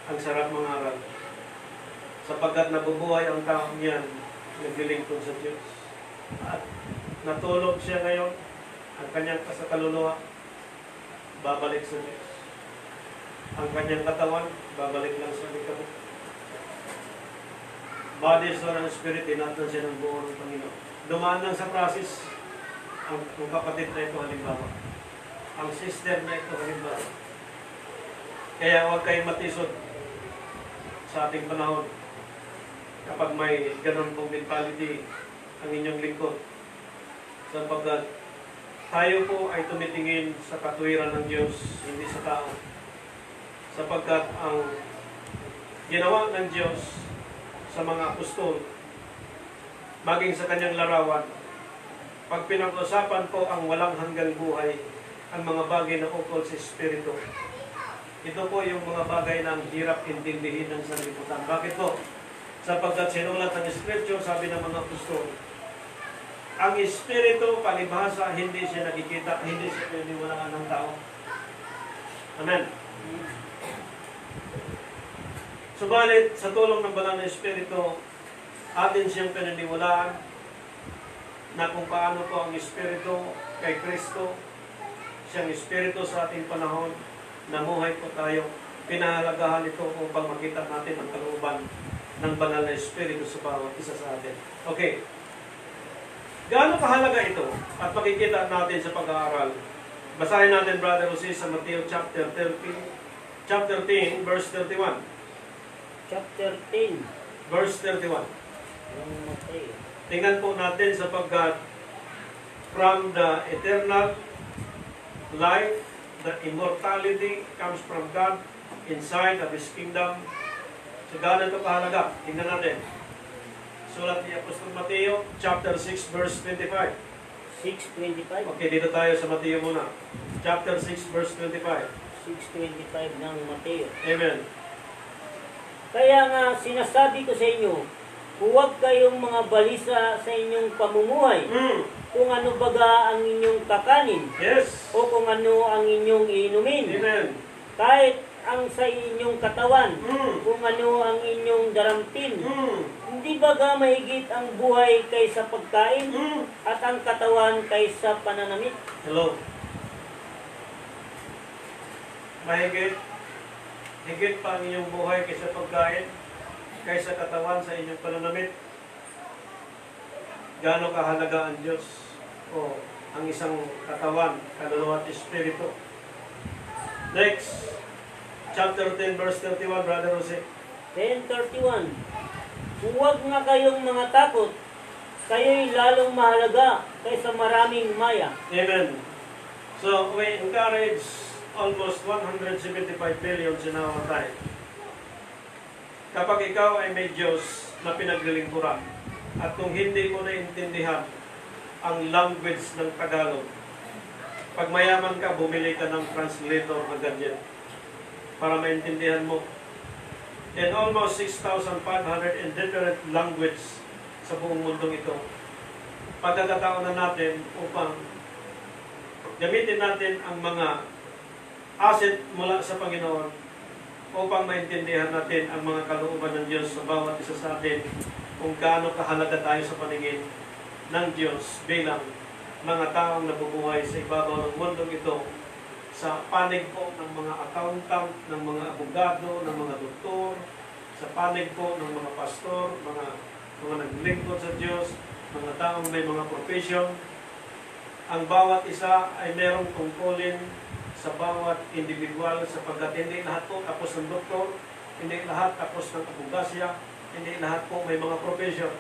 ang sarap mangaral. Sapagkat nabubuhay ang taong yan, naglilingkod sa Diyos. At natulog siya ngayon, ang kanyang kasakaluluwa, babalik sa Diyos. Ang kanyang katawan, babalik lang sa likabok. Body, soul, and spirit, dinatan siya ng buo ng Panginoon. Dumaan lang sa process, ang kapatid na ito halimbawa. Ang sister na ito halimbawa. Kaya huwag kayong matisod sa ating panahon kapag may ganun pong mentality ang inyong lingkod. Sapagkat tayo po ay tumitingin sa katuwiran ng Diyos, hindi sa tao. Sapagkat ang ginawa ng Diyos sa mga apostol, maging sa kanyang larawan, pag pinag-usapan po ang walang hanggang buhay, ang mga bagay na ukol sa Espiritu, ito po yung mga bagay na hirap intindihin ng sanlibutan. Bakit po? Sapagkat sinulat ng Espiritu, sabi ng mga apostol, ang Espiritu, palibhasa, hindi siya nakikita, hindi siya pininiwalaan ng tao. Amen. Subalit, sa tulong ng banal na Espiritu, atin siyang pinaniwalaan na kung paano po ang Espiritu kay Kristo, siyang Espiritu sa ating panahon, namuhay po tayo, pinahalagahan ito upang makita natin ang kalooban ng banal na Espiritu sa bawat isa sa atin. Okay. Gaano kahalaga ito? At makikita natin sa pag-aaral. Basahin natin, Brother Jose, sa Matthew chapter 10, verse 31. Chapter 10. Verse 31. Yung Mateo. Tingnan po natin sapagkat from the eternal life, the immortality comes from God inside of His kingdom. So, gaano ito kahalaga? Tingnan natin. Sulat ni Apostol Mateo, chapter 6, verse 25. 6:25. Okay, dito tayo sa Mateo muna. Chapter 6, verse 25. 6:25 ng Mateo. Amen. Kaya nga sinasabi ko sa inyo, huwag kayong mga balisa sa inyong pamumuhay, kung ano baga ang inyong kakanin, Yes. o kung ano ang inyong iinumin. Amen. Kahit ang sa inyong katawan, Mm. kung ano ang inyong daramtin. Mm. Hindi baga mahigit ang buhay kaysa pagkain, Mm. at ang katawan kaysa pananamit? Hello. Mahigit. Higit pa ang inyong buhay kaysa pagkain, kaysa katawan sa inyong pananamit. Gaano kahalaga ang Diyos o ang isang katawan, kaluluwa at espiritu. Next, chapter 10, verse 31, Brother Jose. 10:31. Huwag nga kayong mga takot, kayo'y lalong mahalaga kaysa maraming maya. Amen. So, we encourage almost 175 billion sinamatay. Kapag ikaw ay may Diyos na pinaglilingkuran, at kung hindi mo naintindihan ang language ng Tagalog, pag mayaman ka, bumili ka ng translator na gadget para maintindihan mo. And almost 6,500 in different language sa buong mundong ito. Pagkakataon na natin upang gamitin natin ang mga asset mula sa Panginoon upang maintindihan natin ang mga kalooban ng Diyos sa bawat isa sa atin, kung gaano kahalaga tayo sa paningin ng Diyos bilang mga taong nabubuhay sa ibabaw ng mundong ito, sa panig po ng mga accountant, ng mga abogado, ng mga doktor, sa panig po ng mga pastor, mga naglingkod sa Diyos, mga taong may mga profession. Ang bawat isa ay merong tungkulin sa bawat individual, sapagkat hindi lahat po tapos ng doktor, hindi lahat tapos ng abogasya, hindi lahat po may mga profession.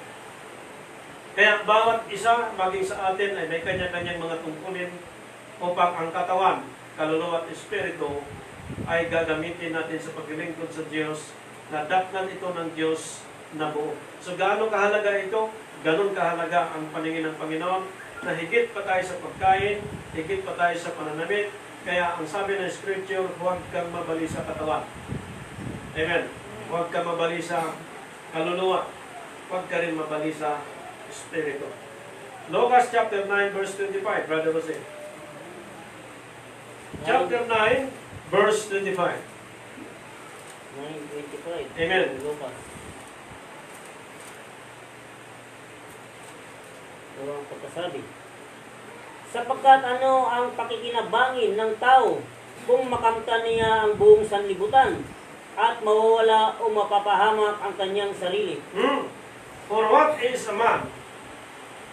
Kaya bawat isa, maging sa atin, ay may kanya-kanyang mga tungkulin upang ang katawan, kaluluwa at espiritu ay gagamitin natin sa paglilingkod sa Diyos, na datnan ito ng Diyos na buo. So gaano kahalaga ito? Ganon kahalaga ang paningin ng Panginoon, na higit pa tayo sa pagkain, higit pa tayo sa pananamit. Kaya ang sabi ng Scripture, huwag kang mabali sa katawan. Amen. Huwag kang mabali sa kaluluwa. Huwag ka rin mabali sa espiritu. Lucas chapter 9 verse 25, Brother Jose. Chapter 9 verse 25. 9:25. Amen. Lucas. Ito ang pagkasabi. Sapagkat ano ang pakikinabangin ng tao kung makamtan niya ang buong sanlibutan at mawawala o mapapahamak ang kanyang sarili. For what is a man?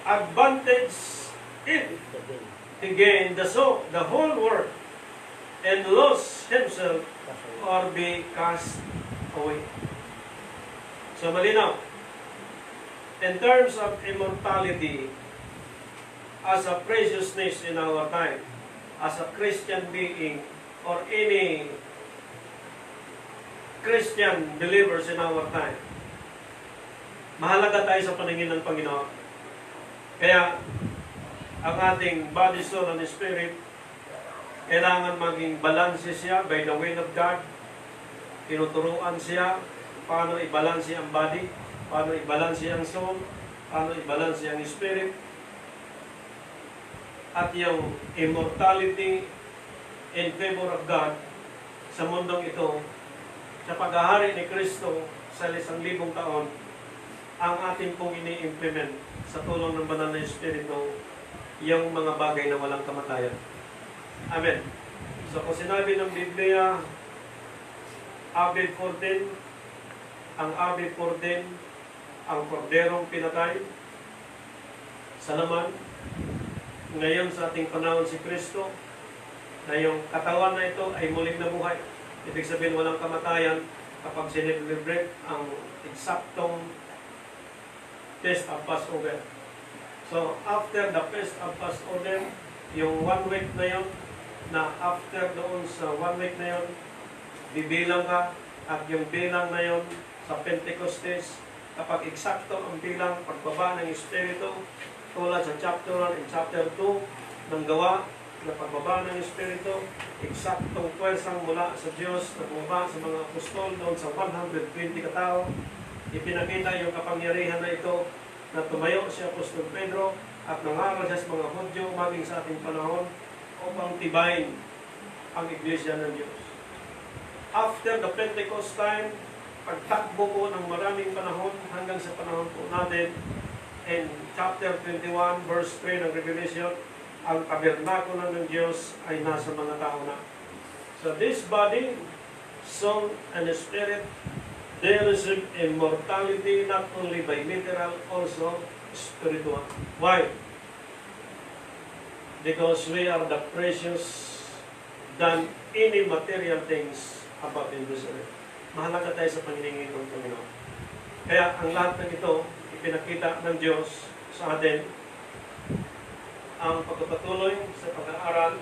Advantage if he gain the whole world and lose himself or be cast away. So malinaw. In terms of immortality, as a preciousness in our time, as a Christian being, or any Christian believers in our time, mahalaga tayo sa paningin ng Panginoon. Kaya, ang ating body, soul, and spirit, kailangan maging balanse siya by the will of God. Tinuturuan siya paano i-balanse ang body, paano i-balanse ang soul, paano i-balanse ang spirit, at yung immortality in favor of God sa mundong ito, sa paghahari ni Kristo sa 1,000 taon, ang ating pong ini-implement sa tulong ng Banal na Espiritu, yung mga bagay na walang kamatayan. Amen. So kung sinabi ng Biblia, Abib 14, ang Abib 14, ang korderong pinatay sa laman. Ngayon sa ating panahon si Kristo, na yung katawan na ito ay muling nabuhay. Ibig sabihin walang kamatayan kapag sinilibrate ang eksaktong Feast of Passover. So after the Feast of Passover, yung 1 week na yun, na after doon sa 1 week na yun, bibilang ka, at yung bilang na yun sa Pentecostes, kapag eksakto ang bilang pagbaba ng Espiritu, tulad sa chapter 1 and chapter 2 ng Gawa, na pagbaba ng Espiritu, eksaktong pwersang mula sa Diyos na bumaba sa mga apostol doon sa 120 katao, ipinakita yung kapangyarihan na ito na tumayo si Apostol Pedro at nangaral siya sa mga Hudyo maging sa ating panahon upang tibayin ang Iglesia ng Diyos. After the Pentecost time, pagtakbo po ng maraming panahon hanggang sa panahon po natin, in chapter 21, verse 3 ng Revelation, ang tabernakulo ng Diyos ay nasa mga tao na. So this body, soul, and spirit, they receive immortality not only by literal, also spiritual. Why? Because we are the precious than any material things above in this earth. Mahalaga tayo sa paningin ng Panginoon. Kaya ang lahat ng ito, ipinakita ng Diyos sa atin, ang pagpapatuloy sa pag-aaral,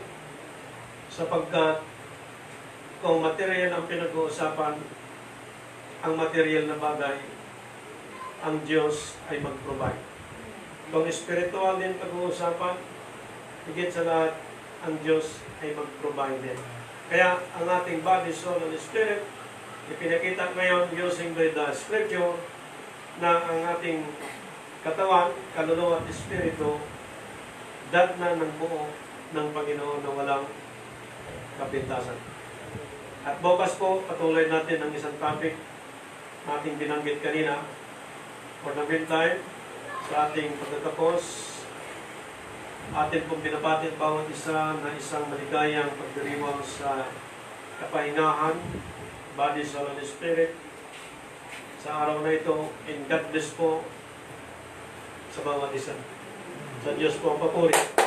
sapagkat kung material ang pinag-uusapan, ang material na bagay, ang Diyos ay mag-provide. Kung spiritual din pag-uusapan, higit sa lahat, ang Diyos ay mag-provide din. Kaya ang ating body, soul, and spirit, ipinakita ngayon using by the Scripture, na ang ating katawan, kaluluwa at espiritu, datna ng buo ng Panginoon na walang kapintasan. At bukas po, patuloy natin ang isang topic na ating binanggit kanina. For the meantime, sa ating pagtatapos, atin pong binabati bawat isa na isang maligayang pagdiriwang sa kapahingahan, body, soul, and spirit. Sa araw na ito, in God bless po sa bawat isa. Sa Diyos po ang papuri.